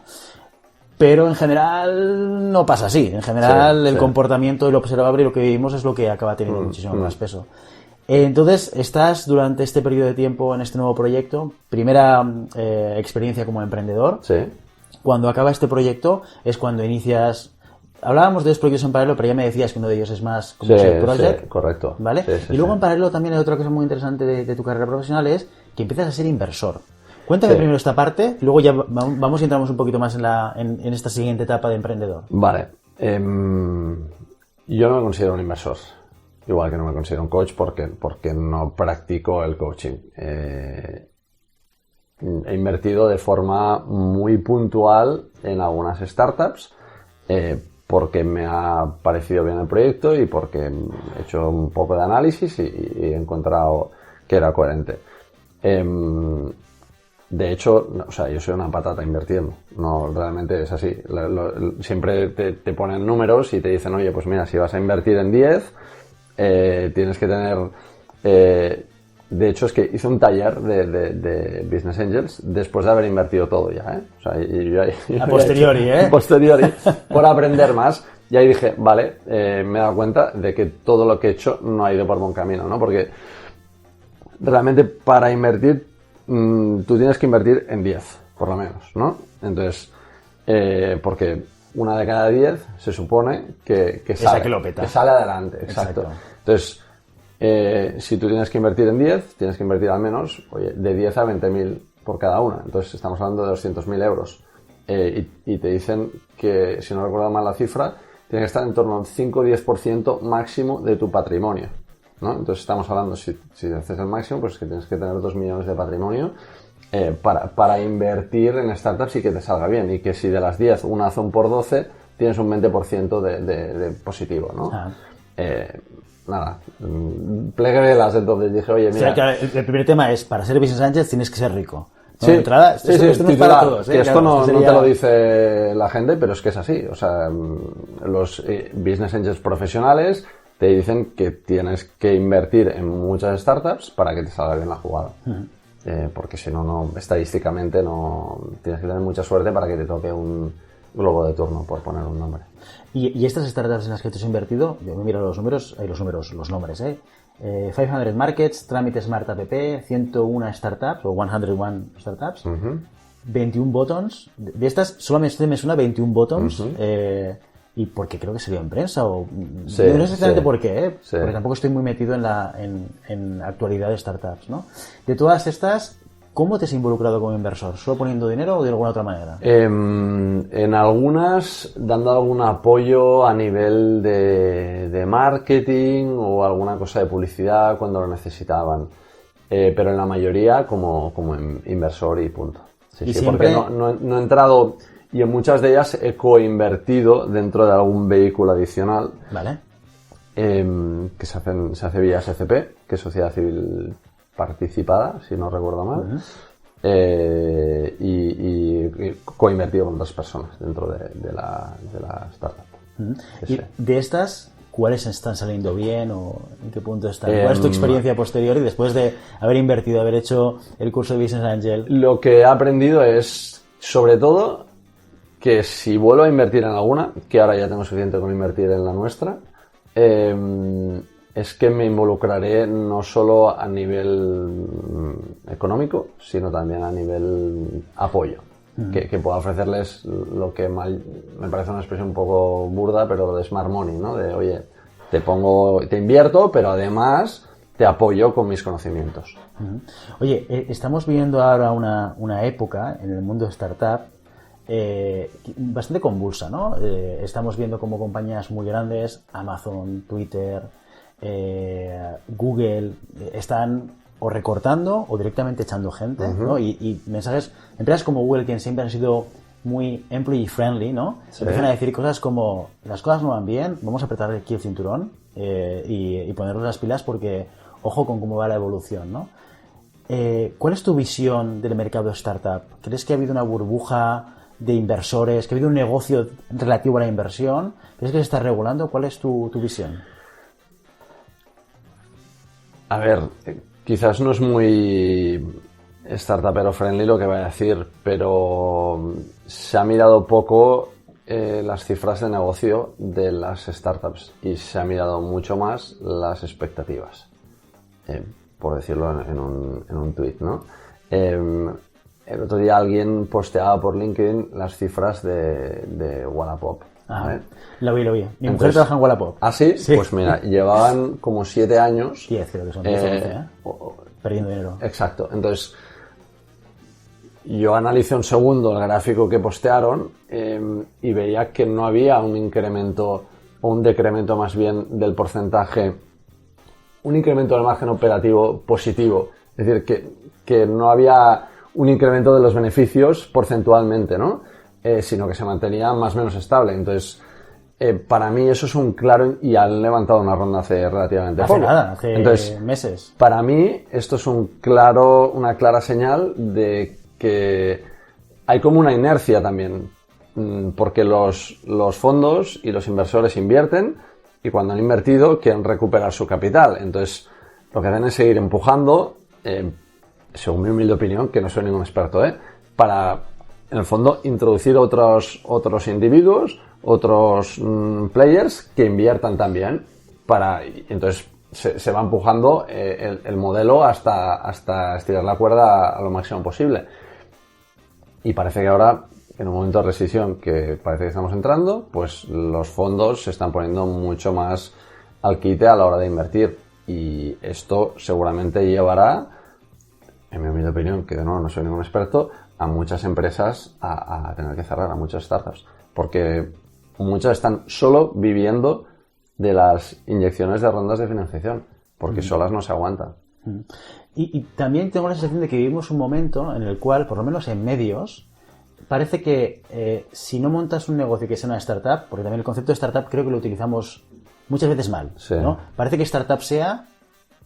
Pero en general no pasa así. En general el comportamiento y lo observable y lo que vivimos es lo que acaba teniendo muchísimo más peso. Entonces, estás durante este periodo de tiempo en este nuevo proyecto, primera experiencia como emprendedor. Sí. Cuando acaba este proyecto es cuando inicias. Hablábamos de dos proyectos en paralelo, pero ya me decías que uno de ellos es más como side project. Sí, correcto. ¿Vale? Sí, y luego en paralelo también hay otra cosa muy interesante de tu carrera profesional, es que empiezas a ser inversor. Cuéntame primero esta parte, y luego ya vamos y entramos un poquito más en esta siguiente etapa de emprendedor. Vale. Yo no me considero un inversor. Igual que no me considero un coach porque no practico el coaching. He invertido de forma muy puntual en algunas startups porque me ha parecido bien el proyecto y porque he hecho un poco de análisis y he encontrado que era coherente. De hecho, o sea, yo soy una patata invirtiendo. No, realmente es así. Siempre te ponen números y te dicen, oye, pues mira, si vas a invertir en 10, tienes que tener... de hecho, es que hice un taller de Business Angels después de haber invertido todo ya, ¿eh? O sea, a posteriori, A posteriori, por aprender más. Y ahí dije, vale, me he dado cuenta de que todo lo que he hecho no ha ido por buen camino, ¿no? Porque realmente para invertir, tú tienes que invertir en 10, por lo menos, ¿no? Entonces, porque una de cada 10 se supone que sale adelante. Exacto. Entonces, si tú tienes que invertir en 10, tienes que invertir al menos, oye, de 10 a 20.000 por cada una. Entonces, estamos hablando de 200.000 euros. Y te dicen que, si no recuerdo mal la cifra, tiene que estar en torno al 5 o 10% máximo de tu patrimonio, ¿no? Entonces, estamos hablando, si haces el máximo, pues que tienes que tener 2 millones de patrimonio para invertir en startups y que te salga bien. Y que si de las 10 una hace un por 12, tienes un 20% de positivo, ¿no? Nada, plegué velas, entonces dije, oye, mira... O sea, que el primer tema es, para ser Business Angel tienes que ser rico. ¿No? Sí, entrada, esto no es para todos, que esto claro, no te lo dice la gente, pero es que es así. O sea, los Business Angels profesionales te dicen que tienes que invertir en muchas startups para que te salga bien la jugada. Porque si no, estadísticamente no tienes que tener mucha suerte para que te toque un globo de turno, por poner un nombre. ¿Y estas startups en las que tú has invertido? Yo me miro los nombres, 500 Markets, Trámite Smart App, 101 startups, o 101 startups, 21 buttons. De estas solamente me suena 21 buttons, y porque creo que salió en prensa, o no sé exactamente por qué, porque tampoco estoy muy metido en actualidad de startups, ¿no? De todas estas, ¿cómo te has involucrado como inversor? ¿Solo poniendo dinero o de alguna otra manera? En algunas, dando algún apoyo a nivel de marketing o alguna cosa de publicidad cuando lo necesitaban. pero en la mayoría como inversor y punto. Sí, ¿Y sí, siempre... porque no he entrado, y en muchas de ellas he coinvertido dentro de algún vehículo adicional. Vale. Que se hace vía SCP, que es Sociedad Civil Participada, si no recuerdo mal. Y coinvertido con otras personas dentro de la startup. Y de estas, ¿cuáles están saliendo bien o en qué punto están? ¿Cuál es tu experiencia posterior y después de haber invertido, haber hecho el curso de Business Angel? Lo que he aprendido es, sobre todo, que si vuelvo a invertir en alguna, que ahora ya tengo suficiente con invertir en la nuestra, es que me involucraré no solo a nivel económico, sino también a nivel apoyo. Que pueda ofrecerles lo que me parece una expresión un poco burda, pero de smart money, ¿no? De, oye, te invierto, pero además te apoyo con mis conocimientos. Oye, estamos viviendo ahora una época en el mundo startup bastante convulsa, ¿no? Estamos viendo como compañías muy grandes, Amazon, Twitter, Google, están o recortando o directamente echando gente, ¿no? Y mensajes, empresas como Google, que siempre han sido muy employee friendly, ¿no? Sí. Empiezan a decir cosas como, las cosas no van bien, vamos a apretar aquí el cinturón y ponernos las pilas porque ojo con cómo va la evolución, ¿no? ¿Cuál es tu visión del mercado startup? ¿Crees que ha habido una burbuja de inversores, que ha habido un negocio relativo a la inversión? ¿Crees que se está regulando? ¿Cuál es tu visión? A ver, quizás no es muy startupero friendly lo que voy a decir, pero se ha mirado poco las cifras de negocio de las startups y se ha mirado mucho más las expectativas, por decirlo en un tuit, ¿no? El otro día alguien posteaba por LinkedIn las cifras de Wallapop. ¿Vale? Lo vi. Mi mujer trabaja en Wallapop. ¿Ah, sí? Sí. Pues mira, llevaban como 7 años... 10 creo que son, 11, perdiendo dinero. Exacto. Entonces, yo analicé un segundo el gráfico que postearon y veía que no había un incremento o un decremento más bien del porcentaje, un incremento del margen operativo positivo. Es decir, que no había un incremento de los beneficios porcentualmente, ¿no? Sino que se mantenía más o menos estable. Entonces, para mí eso es un claro... Y han levantado una ronda hace relativamente poco. Hace meses. Para mí esto es una clara señal de que hay como una inercia también. Porque los fondos y los inversores invierten y cuando han invertido quieren recuperar su capital. Entonces, lo que hacen es seguir empujando, según mi humilde opinión, que no soy ningún experto, para... en el fondo, introducir otros individuos, otros players que inviertan también entonces se va empujando el modelo hasta estirar la cuerda a lo máximo posible. Y parece que ahora, en un momento de recesión que parece que estamos entrando, pues los fondos se están poniendo mucho más al quite a la hora de invertir. Y esto seguramente llevará, en mi humilde opinión, que de nuevo no soy ningún experto, a muchas empresas a tener que cerrar, a muchas startups, porque muchas están solo viviendo de las inyecciones de rondas de financiación, porque solas no se aguantan. Y también tengo la sensación de que vivimos un momento en el cual, por lo menos en medios, parece que si no montas un negocio que sea una startup, porque también el concepto de startup creo que lo utilizamos muchas veces mal, sí, ¿no? Parece que startup sea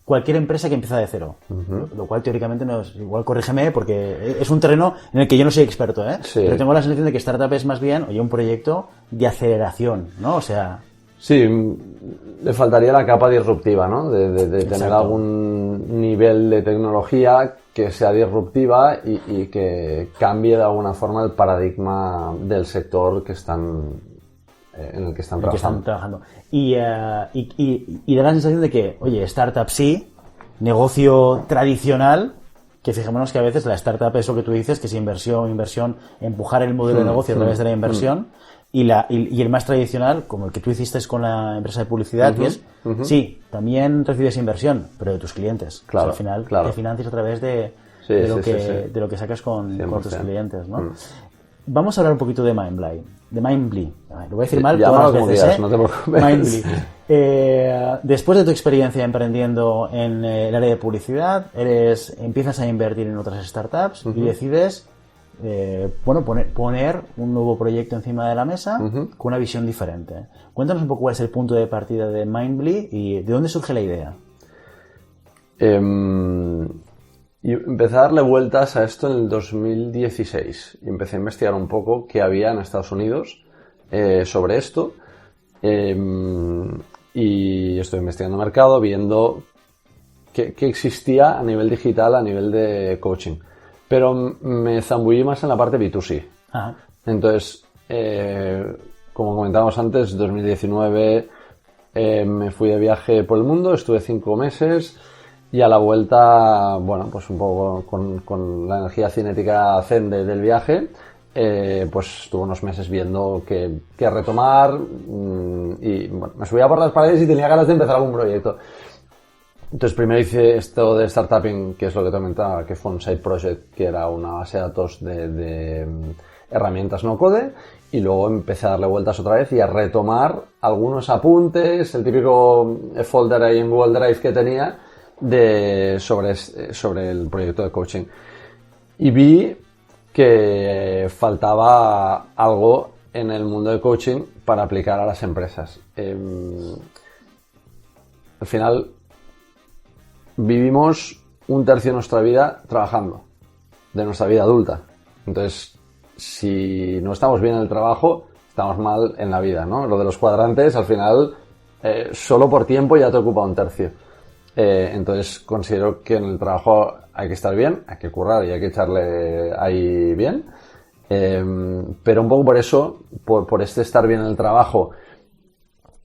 cualquier empresa que empieza de cero, lo cual teóricamente no es, igual corrígeme porque es un terreno en el que yo no soy experto, sí, pero tengo la sensación de que startup es más bien, oye, un proyecto de aceleración, ¿no? O sea... Sí, le faltaría la capa disruptiva, ¿no? De tener algún nivel de tecnología que sea disruptiva y que cambie de alguna forma el paradigma del sector en el que están trabajando. Y da la sensación de que, oye, startup sí, negocio tradicional, que fijémonos que a veces la startup es lo que tú dices, que es inversión, empujar el modelo de negocio a través de la inversión, y el más tradicional, como el que tú hiciste con la empresa de publicidad, que es, sí, también recibes inversión, pero de tus clientes. Claro, o sea, al final te financias a través de lo que sacas con tus clientes, ¿no? Vamos a hablar un poquito de Mindbly. Lo voy a decir mal todas las veces, no te preocupes. Mindbly. Después de tu experiencia emprendiendo en el área de publicidad, empiezas a invertir en otras startups y decides poner un nuevo proyecto encima de la mesa con una visión diferente. Cuéntanos un poco cuál es el punto de partida de Mindly y de dónde surge la idea. Y empecé a darle vueltas a esto en el 2016 y empecé a investigar un poco qué había en Estados Unidos sobre esto. Y estoy investigando mercado, viendo qué existía a nivel digital, a nivel de coaching. Pero me zambullí más en la parte B2C. Ajá. Entonces, como comentábamos antes, 2019 me fui de viaje por el mundo, estuve 5 meses y a la vuelta, bueno, pues un poco con la energía cinética zen del viaje, pues estuve unos meses viendo qué retomar y bueno, me subía por las paredes y tenía ganas de empezar algún proyecto. Entonces primero hice esto de startupping, que es lo que te comentaba, que fue un side project, que era una base de datos de herramientas no code, y luego empecé a darle vueltas otra vez y a retomar algunos apuntes, el típico folder ahí en Google Drive que tenía sobre el proyecto de coaching. Y vi que faltaba algo en el mundo de coaching para aplicar a las empresas. Al final vivimos un tercio de nuestra vida trabajando, de nuestra vida adulta. Entonces, si no estamos bien en el trabajo, estamos mal en la vida, ¿no? Lo de los cuadrantes, al final, solo por tiempo ya te ocupa un tercio. Entonces, considero que en el trabajo hay que estar bien, hay que currar y hay que echarle ahí bien. Pero un poco por eso, por este estar bien en el trabajo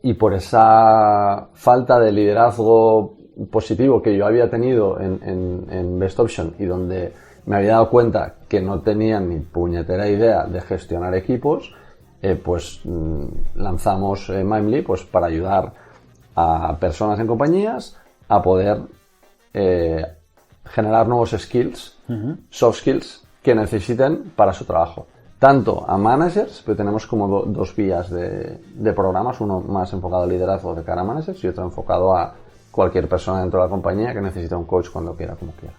y por esa falta de liderazgo positivo que yo había tenido en Best Option y donde me había dado cuenta que no tenía ni puñetera idea de gestionar equipos, pues lanzamos Mindly pues para ayudar a personas en compañías a poder generar nuevos skills, soft skills que necesiten para su trabajo. Tanto a managers, pero tenemos como dos vías de programas, uno más enfocado al liderazgo de cara a managers y otro enfocado a cualquier persona dentro de la compañía que necesita un coach cuando quiera, como quiera.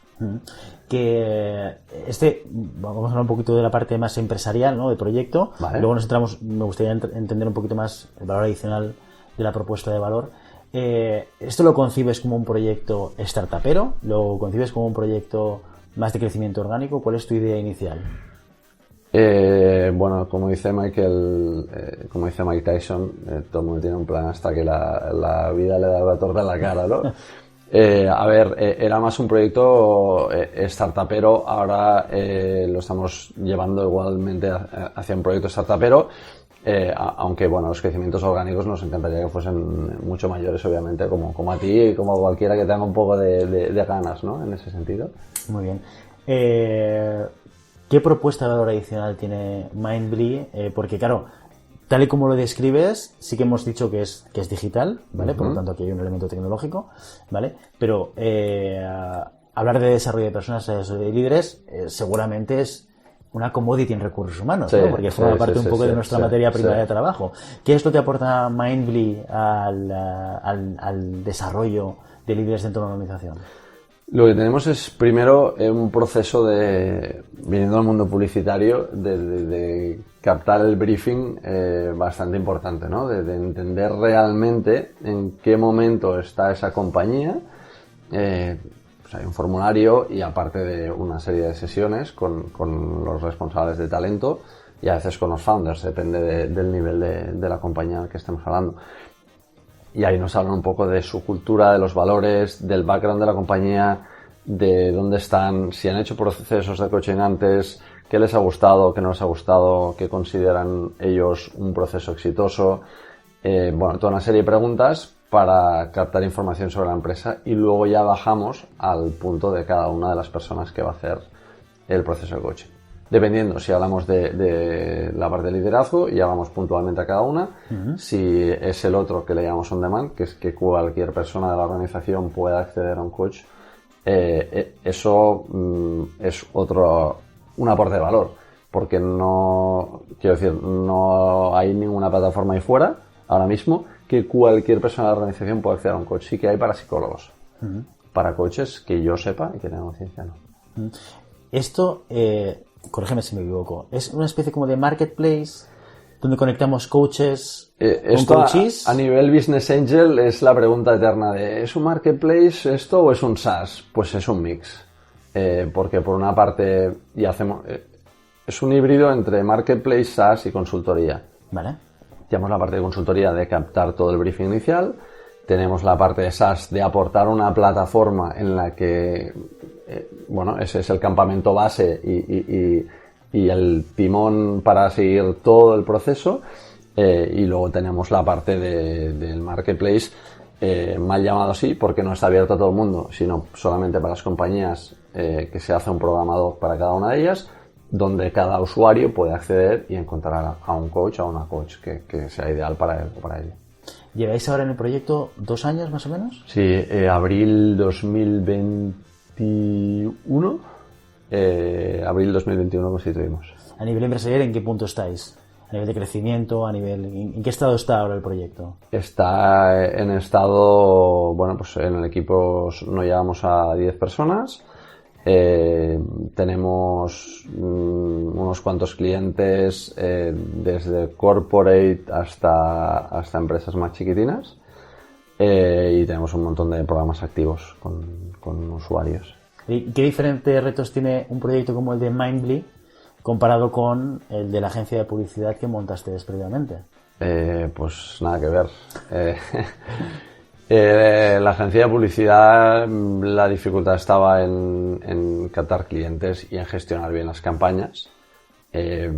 Vamos a hablar un poquito de la parte más empresarial, ¿no? Del proyecto. Vale. Luego me gustaría entender un poquito más el valor adicional de la propuesta de valor. ¿Esto lo concibes como un proyecto startupero? ¿Lo concibes como un proyecto más de crecimiento orgánico? ¿Cuál es tu idea inicial? Bueno, como dice Mike Tyson, todo el mundo tiene un plan hasta que la vida le da la torta en la cara, ¿no? Era más un proyecto startupero, ahora lo estamos llevando igualmente hacia un proyecto startupero, aunque bueno, los crecimientos orgánicos nos encantaría que fuesen mucho mayores, obviamente, como a ti y como a cualquiera que tenga un poco de ganas, ¿no? En ese sentido. Muy bien. ¿Qué propuesta de valor adicional tiene Mindly? Porque claro, tal y como lo describes, sí que hemos dicho que es digital, ¿vale? Por lo tanto, aquí hay un elemento tecnológico, ¿vale? Pero hablar de desarrollo de personas, de líderes, seguramente es una commodity en recursos humanos, sí, ¿no? Porque forma parte un poco de nuestra materia prima de trabajo. ¿Qué es lo que aporta Mindly al desarrollo de líderes dentro de una organización? Lo que tenemos es, primero, un proceso viniendo al mundo publicitario, de captar el briefing bastante importante, ¿no? De entender realmente en qué momento está esa compañía. Pues hay un formulario y aparte de una serie de sesiones con los responsables de talento y a veces con los founders, depende del nivel de la compañía al que estemos hablando. Y ahí nos hablan un poco de su cultura, de los valores, del background de la compañía, de dónde están, si han hecho procesos de coaching antes, qué les ha gustado, qué no les ha gustado, qué consideran ellos un proceso exitoso. Bueno, toda una serie de preguntas para captar información sobre la empresa y luego ya bajamos al punto de cada una de las personas que va a hacer el proceso de coaching. Dependiendo, si hablamos de la parte de liderazgo, ya vamos puntualmente a cada una. Si es el otro que le llamamos on demand, que es que cualquier persona de la organización pueda acceder a un coach, eso es un aporte de valor, porque no hay ninguna plataforma ahí fuera, ahora mismo, que cualquier persona de la organización puede acceder a un coach. Sí que hay para psicólogos. Para coaches que yo sepa y que tengan conciencia, no. Esto, corrígeme si me equivoco, ¿es una especie como de marketplace donde conectamos coaches con coaches? A nivel Business Angel es la pregunta eterna de ¿es un marketplace esto o es un SaaS? Pues es un mix. Porque por una parte es un híbrido entre marketplace, SaaS y consultoría. Vale. Tenemos la parte de consultoría de captar todo el briefing inicial. Tenemos la parte de SaaS de aportar una plataforma en la que, ese es el campamento base y el timón para seguir todo el proceso. Y luego tenemos la parte del marketplace, mal llamado así, porque no está abierto a todo el mundo, sino solamente para las compañías, que se hace un programador para cada una de ellas, donde cada usuario puede acceder y encontrar a un coach o a una coach que sea ideal para él o para ella. ¿Lleváis ahora en el proyecto 2 años más o menos? Sí, abril 2021. Abril 2021 constituimos. A nivel empresarial, ¿en qué punto estáis? A nivel de crecimiento, ¿en qué estado está ahora el proyecto? Está en estado, pues en el equipo nos llevamos a 10 personas. Tenemos unos cuantos clientes, desde corporate hasta empresas más chiquitinas, y tenemos un montón de programas activos con usuarios. ¿Y qué diferentes retos tiene un proyecto como el de Mindly comparado con el de la agencia de publicidad que montaste previamente? Pues nada que ver. La agencia de publicidad, la dificultad estaba en captar clientes y en gestionar bien las campañas. Al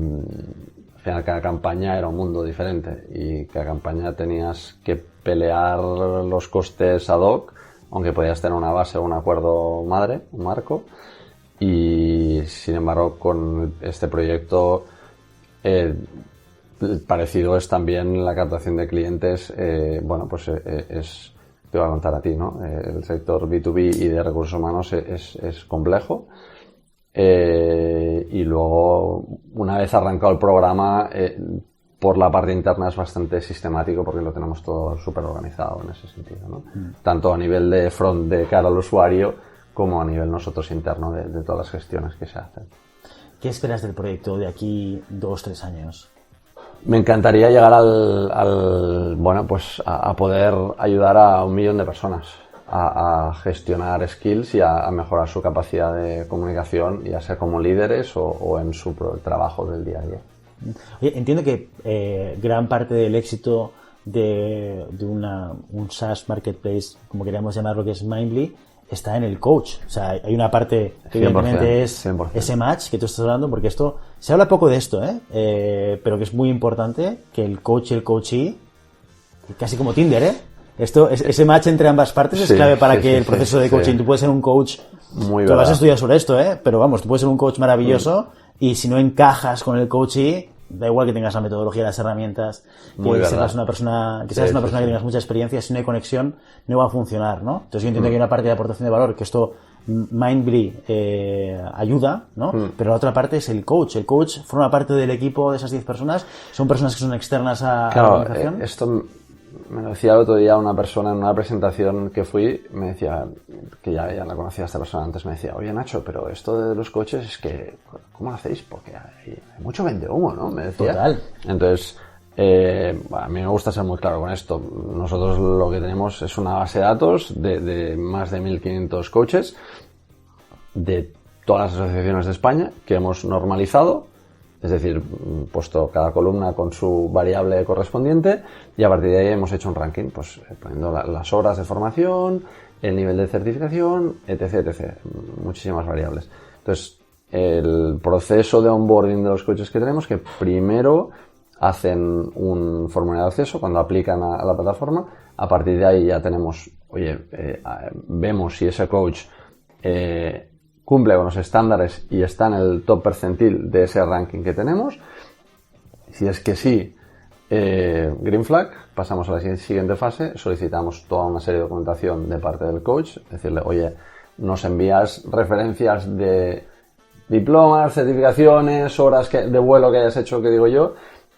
final, cada campaña era un mundo diferente y cada campaña tenías que pelear los costes ad hoc, aunque podías tener una base o un acuerdo madre, un marco. Y sin embargo, con este proyecto, parecido es también la captación de clientes. Te voy a contar a ti, ¿no? El sector B2B y de recursos humanos es complejo. Y luego, una vez arrancado el programa, por la parte interna es bastante sistemático porque lo tenemos todo súper organizado en ese sentido, ¿no? Tanto a nivel de front de cara al usuario como a nivel nosotros interno de todas las gestiones que se hacen. ¿Qué esperas del proyecto de aquí 2-3 años? Me encantaría llegar a poder ayudar a 1 millón de personas a gestionar skills y a mejorar su capacidad de comunicación, ya sea como líderes o en su trabajo del día a día. Oye, entiendo que gran parte del éxito de un SaaS marketplace, como queríamos llamarlo, que es Mindly, está en el coach. O sea, hay una parte que evidentemente es 100%. Ese match que tú estás hablando, porque esto se habla poco de esto, pero que es muy importante que el coach y el coachee, casi como Tinder, ese match entre ambas partes es clave para que el proceso de coaching. Tú puedes ser un coach, muy tú vas a estudiar sobre esto, pero vamos, tú puedes ser un coach maravilloso y si no encajas con el coachee, da igual que tengas la metodología, las herramientas, que seas una persona, que tengas mucha experiencia, si no hay conexión, no va a funcionar, ¿no? Entonces yo entiendo que hay una parte de aportación de valor, que esto Mindly ayuda, ¿no? Pero la otra parte es el coach. El coach forma parte del equipo de esas 10 personas, son personas que son externas a la organización. Esto me lo decía el otro día una persona en una presentación que fui, me decía, que ya la conocía esta persona antes, me decía, oye Nacho, pero esto de los coches es que, ¿cómo lo hacéis? Porque hay mucho vendehumo, ¿no? Me decía. Total. Entonces, a mí me gusta ser muy claro con esto. Nosotros lo que tenemos es una base de datos de más de 1.500 coaches de todas las asociaciones de España que hemos normalizado. Es decir, puesto cada columna con su variable correspondiente y a partir de ahí hemos hecho un ranking, pues poniendo las horas de formación, el nivel de certificación, etc. Muchísimas variables. Entonces, el proceso de onboarding de los coaches que tenemos, que primero hacen un formulario de acceso cuando aplican a la plataforma, a partir de ahí ya tenemos, vemos si ese coach cumple con los estándares y está en el top percentil de ese ranking que tenemos. Si es que sí, green flag, pasamos a la siguiente fase, solicitamos toda una serie de documentación de parte del coach, decirle, oye, nos envías referencias de diplomas, certificaciones, horas de vuelo que hayas hecho, que digo yo,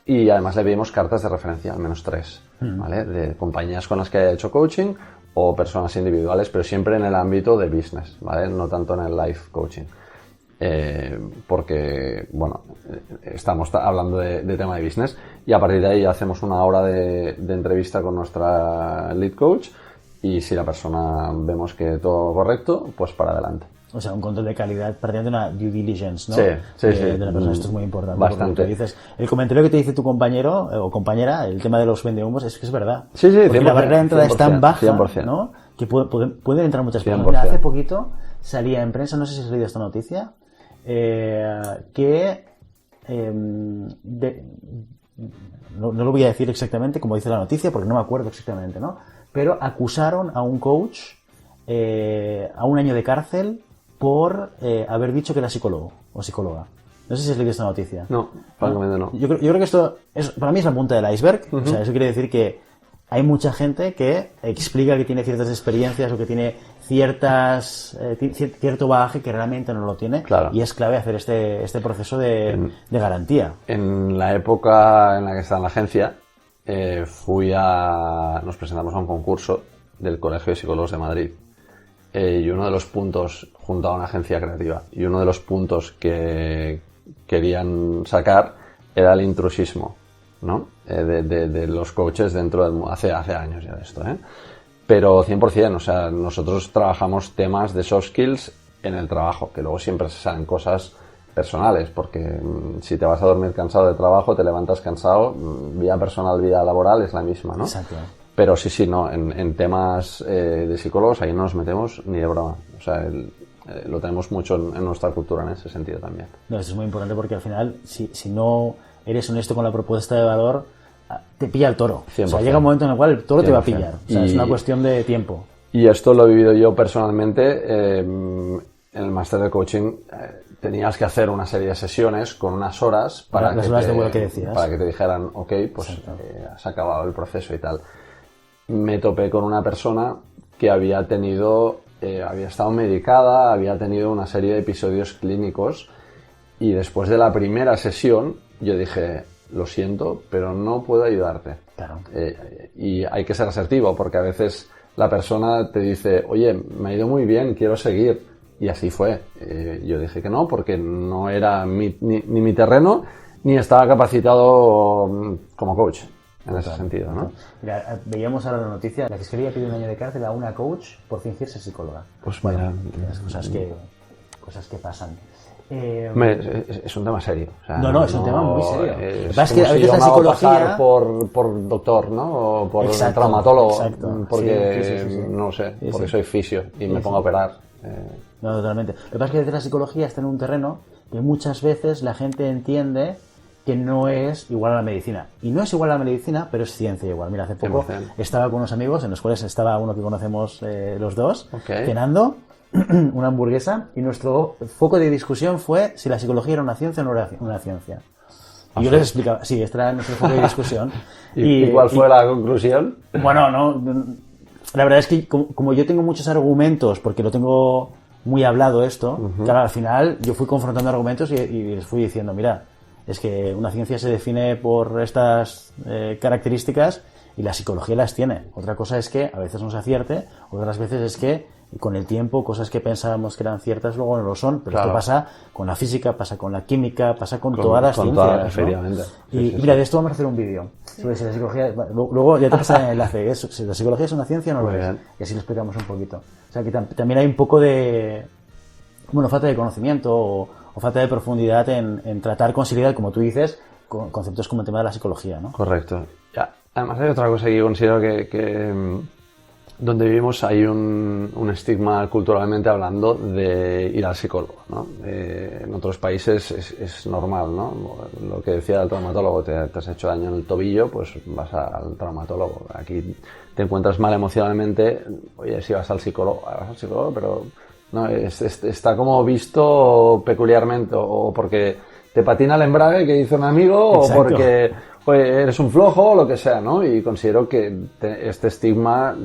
y además le pedimos cartas de referencia, al menos 3, ¿vale? De compañías con las que haya hecho coaching o personas individuales, pero siempre en el ámbito de business, ¿vale? No tanto en el life coaching. Porque, bueno, estamos hablando de tema de business y a partir de ahí hacemos una hora de entrevista con nuestra lead coach y si la persona vemos que todo correcto, pues para adelante. O sea, un control de calidad, prácticamente una due diligence, ¿no? Sí. De la persona. Esto es muy importante. Bastante. Dices, el comentario que te dice tu compañero o compañera, el tema de los vendehumos, es que es verdad. Sí, porque la barrera de entrada es tan baja, 100%. ¿no? Que pueden entrar muchas personas. 100%. Mira, hace poquito salía en prensa, no sé si has leído esta noticia, que no lo voy a decir exactamente como dice la noticia porque no me acuerdo exactamente, ¿no? Pero acusaron a un coach a 1 año de cárcel por haber dicho que era psicólogo o psicóloga. No sé si has leído esta noticia. No, francamente no. Yo creo que esto para mí es la punta del iceberg. O sea, eso quiere decir que hay mucha gente que explica que tiene ciertas experiencias o que tiene cierto bagaje que realmente no lo tiene. Claro. Y es clave hacer este proceso de garantía. En la época en la que estaba en la agencia, nos presentamos a un concurso del Colegio de Psicólogos de Madrid. Y uno de los puntos, junto a una agencia creativa, y uno de los puntos que querían sacar era el intrusismo, ¿no? De los coaches dentro del... Hace años ya de esto, ¿eh? Pero 100%, o sea, nosotros trabajamos temas de soft skills en el trabajo, que luego siempre se salen cosas personales, porque si te vas a dormir cansado de trabajo, te levantas cansado, vida personal, vida laboral es la misma, ¿no? Exacto. Pero sí, no, en temas de psicólogos ahí no nos metemos ni de broma. O sea, lo tenemos mucho en nuestra cultura en ese sentido también. No, esto es muy importante porque al final, si no eres honesto con la propuesta de valor, te pilla el toro. 100%. O sea, llega un momento en el cual el toro 100%. Te va a pillar. O sea, es una cuestión de tiempo. Y esto lo he vivido yo personalmente. En el máster de coaching tenías que hacer una serie de sesiones con unas horas para que te dijeran, ok, pues has acabado el proceso y tal. Me topé con una persona que había estado medicada, había tenido una serie de episodios clínicos y después de la primera sesión yo dije, lo siento, pero no puedo ayudarte. Claro. Y hay que ser asertivo porque a veces la persona te dice, oye, me ha ido muy bien, quiero seguir. Y así fue. Yo dije que no porque no era ni mi terreno ni estaba capacitado como coach. En ese sentido, ¿no? Mira, veíamos ahora la noticia, la Fiscalía pide 1 año de cárcel a una coach por fingirse psicóloga. Pues mira, las cosas que pasan. Es un tema serio. O sea, no, es un tema muy serio. Es que a veces la psicología por doctor, ¿no? O por traumatólogo. Exacto. Porque sí. no sé, porque soy fisio y me pongo a operar. No, totalmente. Lo que pasa es que a veces la psicología está en un terreno que muchas veces la gente entiende que no es igual a la medicina. Y no es igual a la medicina, pero es ciencia igual. Mira, hace poco 100%. Estaba con unos amigos, en los cuales estaba uno que conocemos los dos, cenando una hamburguesa, y nuestro foco de discusión fue si la psicología era una ciencia o no era una ciencia. Y yo les explicaba, sí, este era nuestro foco de discusión. ¿Y cuál fue la conclusión? Bueno, la verdad es que como yo tengo muchos argumentos, porque lo tengo muy hablado esto, claro, al final yo fui confrontando argumentos y les fui diciendo, mira, es que una ciencia se define por estas características y la psicología las tiene. Otra cosa es que a veces nos acierte, otras veces es que con el tiempo cosas que pensábamos que eran ciertas luego no lo son. Pero esto pasa con la física, pasa con la química, pasa con todas las ciencias. Efectivamente. ¿No? Y mira, de esto vamos a hacer un vídeo. Sobre si la psicología, luego ya te pasaré el enlace. Si la psicología es una ciencia o no lo es. Y así lo explicamos un poquito. O sea que también hay un poco de falta de conocimiento o falta de profundidad en tratar con seriedad, como tú dices, con conceptos como el tema de la psicología, ¿no? Correcto. Ya, además hay otra cosa que considero que donde vivimos hay un estigma culturalmente hablando de ir al psicólogo, ¿no? En otros países es normal, ¿no? Lo que decía el traumatólogo, te has hecho daño en el tobillo, pues vas al traumatólogo. Aquí te encuentras mal emocionalmente, oye, si vas al psicólogo, pero no, está como visto peculiarmente, o porque te patina el embrague, que dice un amigo, exacto, o porque eres un flojo, o lo que sea, ¿no? Y considero que este estigma,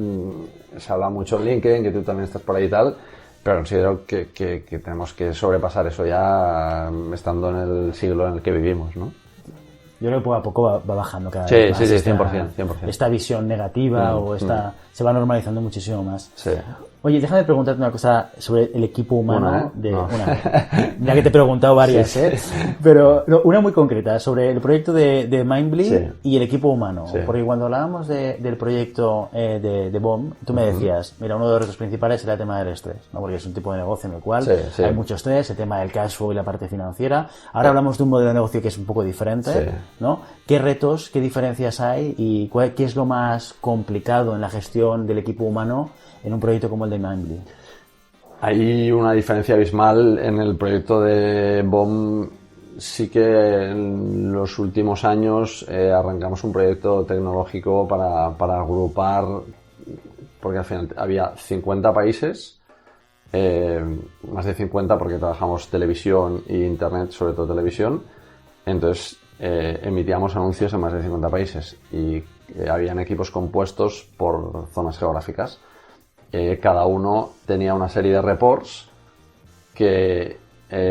se habla mucho en LinkedIn, que tú también estás por ahí y tal, pero considero que tenemos que sobrepasar eso ya estando en el siglo en el que vivimos, ¿no? Yo creo que poco a poco va bajando cada sí, vez más. Sí, 100%. Esta visión negativa se va normalizando muchísimo más. Sí. Oye, déjame preguntarte una cosa sobre el equipo humano. Ya que te he preguntado varias, sí. Pero una muy concreta, sobre el proyecto de Mindly y el equipo humano. Sí. Porque cuando hablábamos del proyecto de BOM, tú me decías, mira, uno de los retos principales era el tema del estrés, ¿no? Porque es un tipo de negocio en el cual hay mucho estrés, el tema del cash flow y la parte financiera. Ahora hablamos de un modelo de negocio que es un poco diferente, ¿no? ¿Qué retos, qué diferencias hay y qué es lo más complicado en la gestión del equipo humano en un proyecto como el de Mindly? Hay una diferencia abismal en el proyecto de BOM. Sí que en los últimos años arrancamos un proyecto tecnológico para agrupar, porque al final había 50 países, más de 50 porque trabajamos televisión e internet, sobre todo televisión. Entonces emitíamos anuncios en más de 50 países y habían equipos compuestos por zonas geográficas. Cada uno tenía una serie de reports que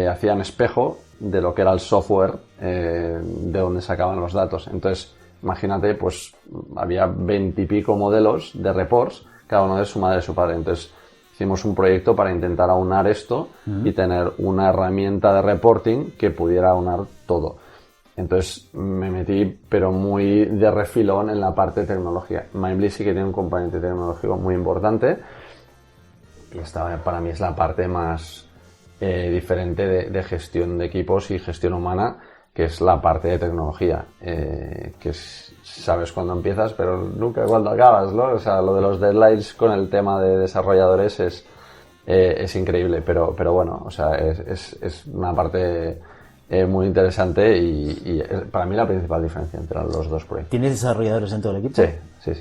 hacían espejo de lo que era el software de donde sacaban los datos. Entonces, imagínate, pues había 20 y pico modelos de reports, cada uno de su madre y su padre. Entonces, hicimos un proyecto para intentar aunar esto y tener una herramienta de reporting que pudiera aunar todo. Entonces me metí, pero muy de refilón en la parte de tecnología. Mindly sí que tiene un componente tecnológico muy importante y esta para mí es la parte más diferente de gestión de equipos y gestión humana, que es la parte de tecnología, que sabes cuándo empiezas, pero nunca cuándo acabas, ¿no? O sea, lo de los deadlines con el tema de desarrolladores es increíble, pero bueno, o sea, es una parte muy interesante y para mí la principal diferencia entre los dos proyectos. ¿Tienes desarrolladores en todo el equipo? Sí.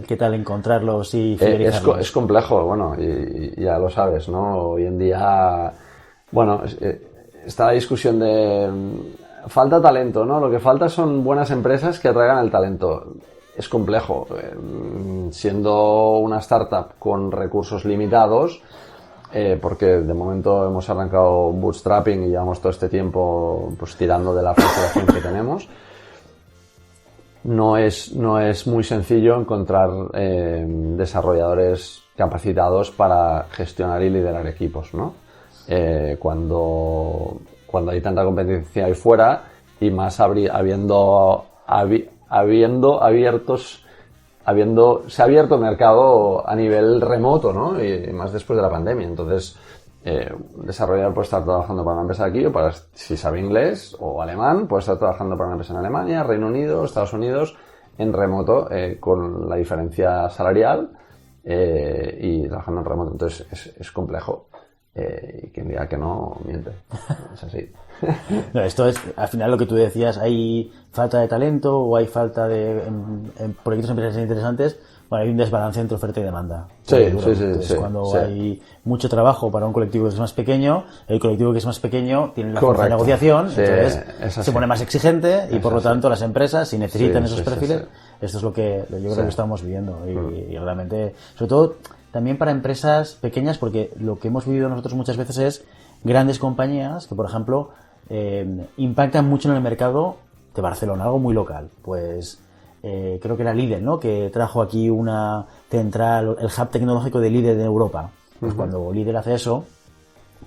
¿Qué tal encontrarlos y fidelizarlos? Es complejo, bueno, y ya lo sabes, ¿no? Hoy en día, bueno, está la discusión de falta talento, ¿no? Lo que falta son buenas empresas que atraigan el talento. Es complejo. Siendo una startup con recursos limitados, porque de momento hemos arrancado bootstrapping y llevamos todo este tiempo pues tirando de la facturación que tenemos. No es muy sencillo encontrar desarrolladores capacitados para gestionar y liderar equipos, ¿no? Cuando hay tanta competencia ahí fuera y más se ha abierto el mercado a nivel remoto, ¿no? Y más después de la pandemia. Entonces, un desarrollador puede estar trabajando para una empresa aquí o si sabe inglés o alemán, puede estar trabajando para una empresa en Alemania, Reino Unido, Estados Unidos, en remoto, con la diferencia salarial y trabajando en remoto. Entonces, es complejo. Y quien diga que no, miente. Es así. No, esto es, al final lo que tú decías, hay falta de talento o hay falta de en proyectos empresariales interesantes, bueno, hay un desbalance entre oferta y demanda. Sí. Cuando hay mucho trabajo para un colectivo que es más pequeño, el colectivo que es más pequeño tiene la fuerza de negociación, entonces se pone más exigente y por lo tanto las empresas, si necesitan esos perfiles, esto es lo que yo creo que estamos viviendo y realmente, sobre todo también para empresas pequeñas, porque lo que hemos vivido nosotros muchas veces es grandes compañías que, por ejemplo, impactan mucho en el mercado de Barcelona, algo muy local. Pues creo que era Lidl, ¿no? Que trajo aquí una central, el hub tecnológico de Lidl en Europa. Pues cuando Lidl hace eso,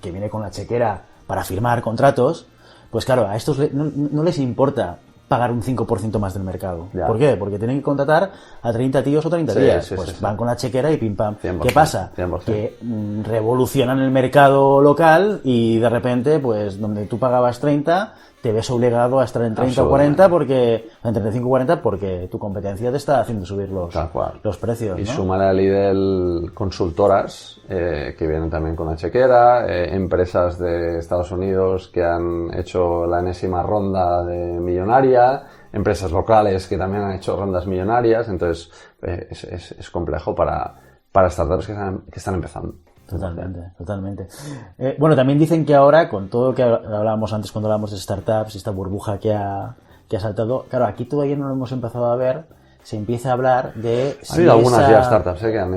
que viene con la chequera para firmar contratos, pues claro, a estos no les importa pagar un 5% más del mercado. Ya. ¿Por qué? Porque tienen que contratar a 30 tíos o 30 días. Pues van con la chequera y pim pam. 100%, ¿Qué pasa? 100%. Que revolucionan el mercado local y de repente, pues donde tú pagabas 30, te ves obligado a estar en 30 o 40 porque en 35 o 40 porque tu competencia te está haciendo subir los precios, y ¿no? sumarle a Lidl consultoras que vienen también con la chequera, empresas de Estados Unidos que han hecho la enésima ronda de millonaria, empresas locales que también han hecho rondas millonarias. Entonces es complejo para startups que están empezando. Totalmente. Bueno, también dicen que ahora, con todo lo que hablábamos antes cuando hablábamos de startups y esta burbuja que ha saltado, claro, aquí todavía no lo hemos empezado a ver, se empieza a hablar de... Ha habido algunas ya startups que han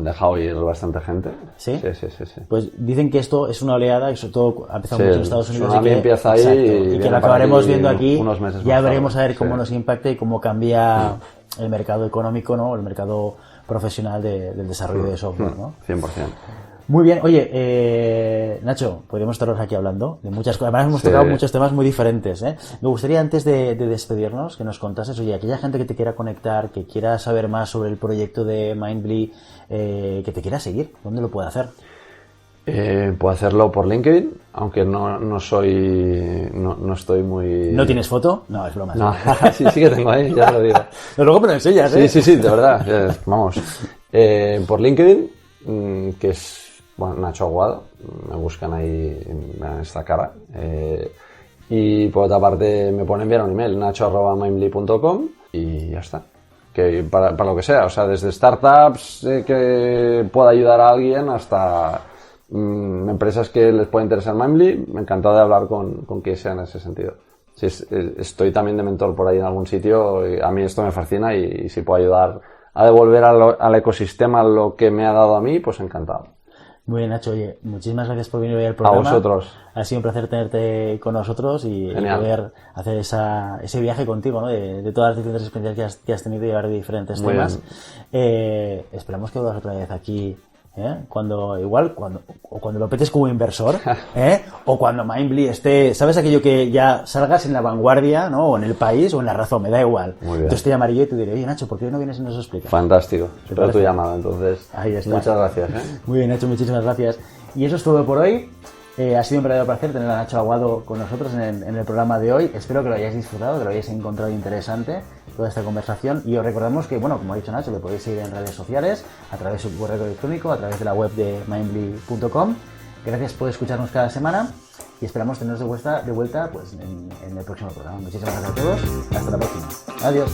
dejado ir bastante gente. ¿Sí? Sí. Pues dicen que esto es una oleada y sobre todo ha empezado mucho en Estados Unidos. Y que empieza ahí y que lo acabaremos viendo aquí. Unos meses ya veremos a ver cómo nos impacta y cómo cambia el mercado económico, ¿no? El mercado profesional del desarrollo de software, ¿no? 100%. Muy bien, oye, Nacho, podríamos estar aquí hablando de muchas cosas. Además, hemos tocado muchos temas muy diferentes, ¿eh? Me gustaría, antes de despedirnos, que nos contases, oye, aquella gente que te quiera conectar, que quiera saber más sobre el proyecto de Mindly, que te quiera seguir, ¿dónde lo puede hacer? Puedo hacerlo por LinkedIn, aunque no estoy muy... ¿No tienes foto? No, es broma. No, sí que tengo ahí, ya te lo digo. Pero luego me lo enseñas, ¿eh? Sí, de verdad. Vamos. Por LinkedIn, que es... Bueno, Nacho Aguado, me buscan ahí en esta cara. Y por otra parte me pueden enviar un email, nacho@mindly.com, y ya está. Que para lo que sea, o sea, desde startups que pueda ayudar a alguien hasta empresas que les pueda interesar Mindly, me encantado de hablar con quien sea en ese sentido. Si estoy también de mentor por ahí en algún sitio, a mí esto me fascina y si puedo ayudar a devolver al ecosistema lo que me ha dado a mí, pues encantado. Muy bien, Nacho, oye, muchísimas gracias por venir hoy al programa. A vosotros. Ha sido un placer tenerte con nosotros y poder hacer ese viaje contigo, ¿no? De todas las diferentes experiencias que has tenido y hablar de diferentes temas. Esperamos que vuelvas otra vez aquí, cuando lo petes como inversor, o cuando Mindly esté, ¿sabes aquello que ya salgas en la vanguardia, ¿no? O en El País o en La Razón, me da igual. Muy bien. Entonces te llamaré yo y te diré, oye, Nacho, ¿por qué no vienes y nos explicas? Fantástico. Espero tu llamada, entonces. Ahí está. Muchas gracias. Muy bien, Nacho, muchísimas gracias. Y eso es todo por hoy. Ha sido un verdadero placer tener a Nacho Aguado con nosotros en el programa de hoy. Espero que lo hayáis disfrutado, que lo hayáis encontrado interesante toda esta conversación. Y os recordamos que, bueno, como ha dicho Nacho, le podéis seguir en redes sociales, a través de su correo electrónico, a través de la web de mindly.com. Gracias por escucharnos cada semana y esperamos teneros de vuelta pues, en el próximo programa. Muchísimas gracias a todos. Hasta la próxima. Adiós.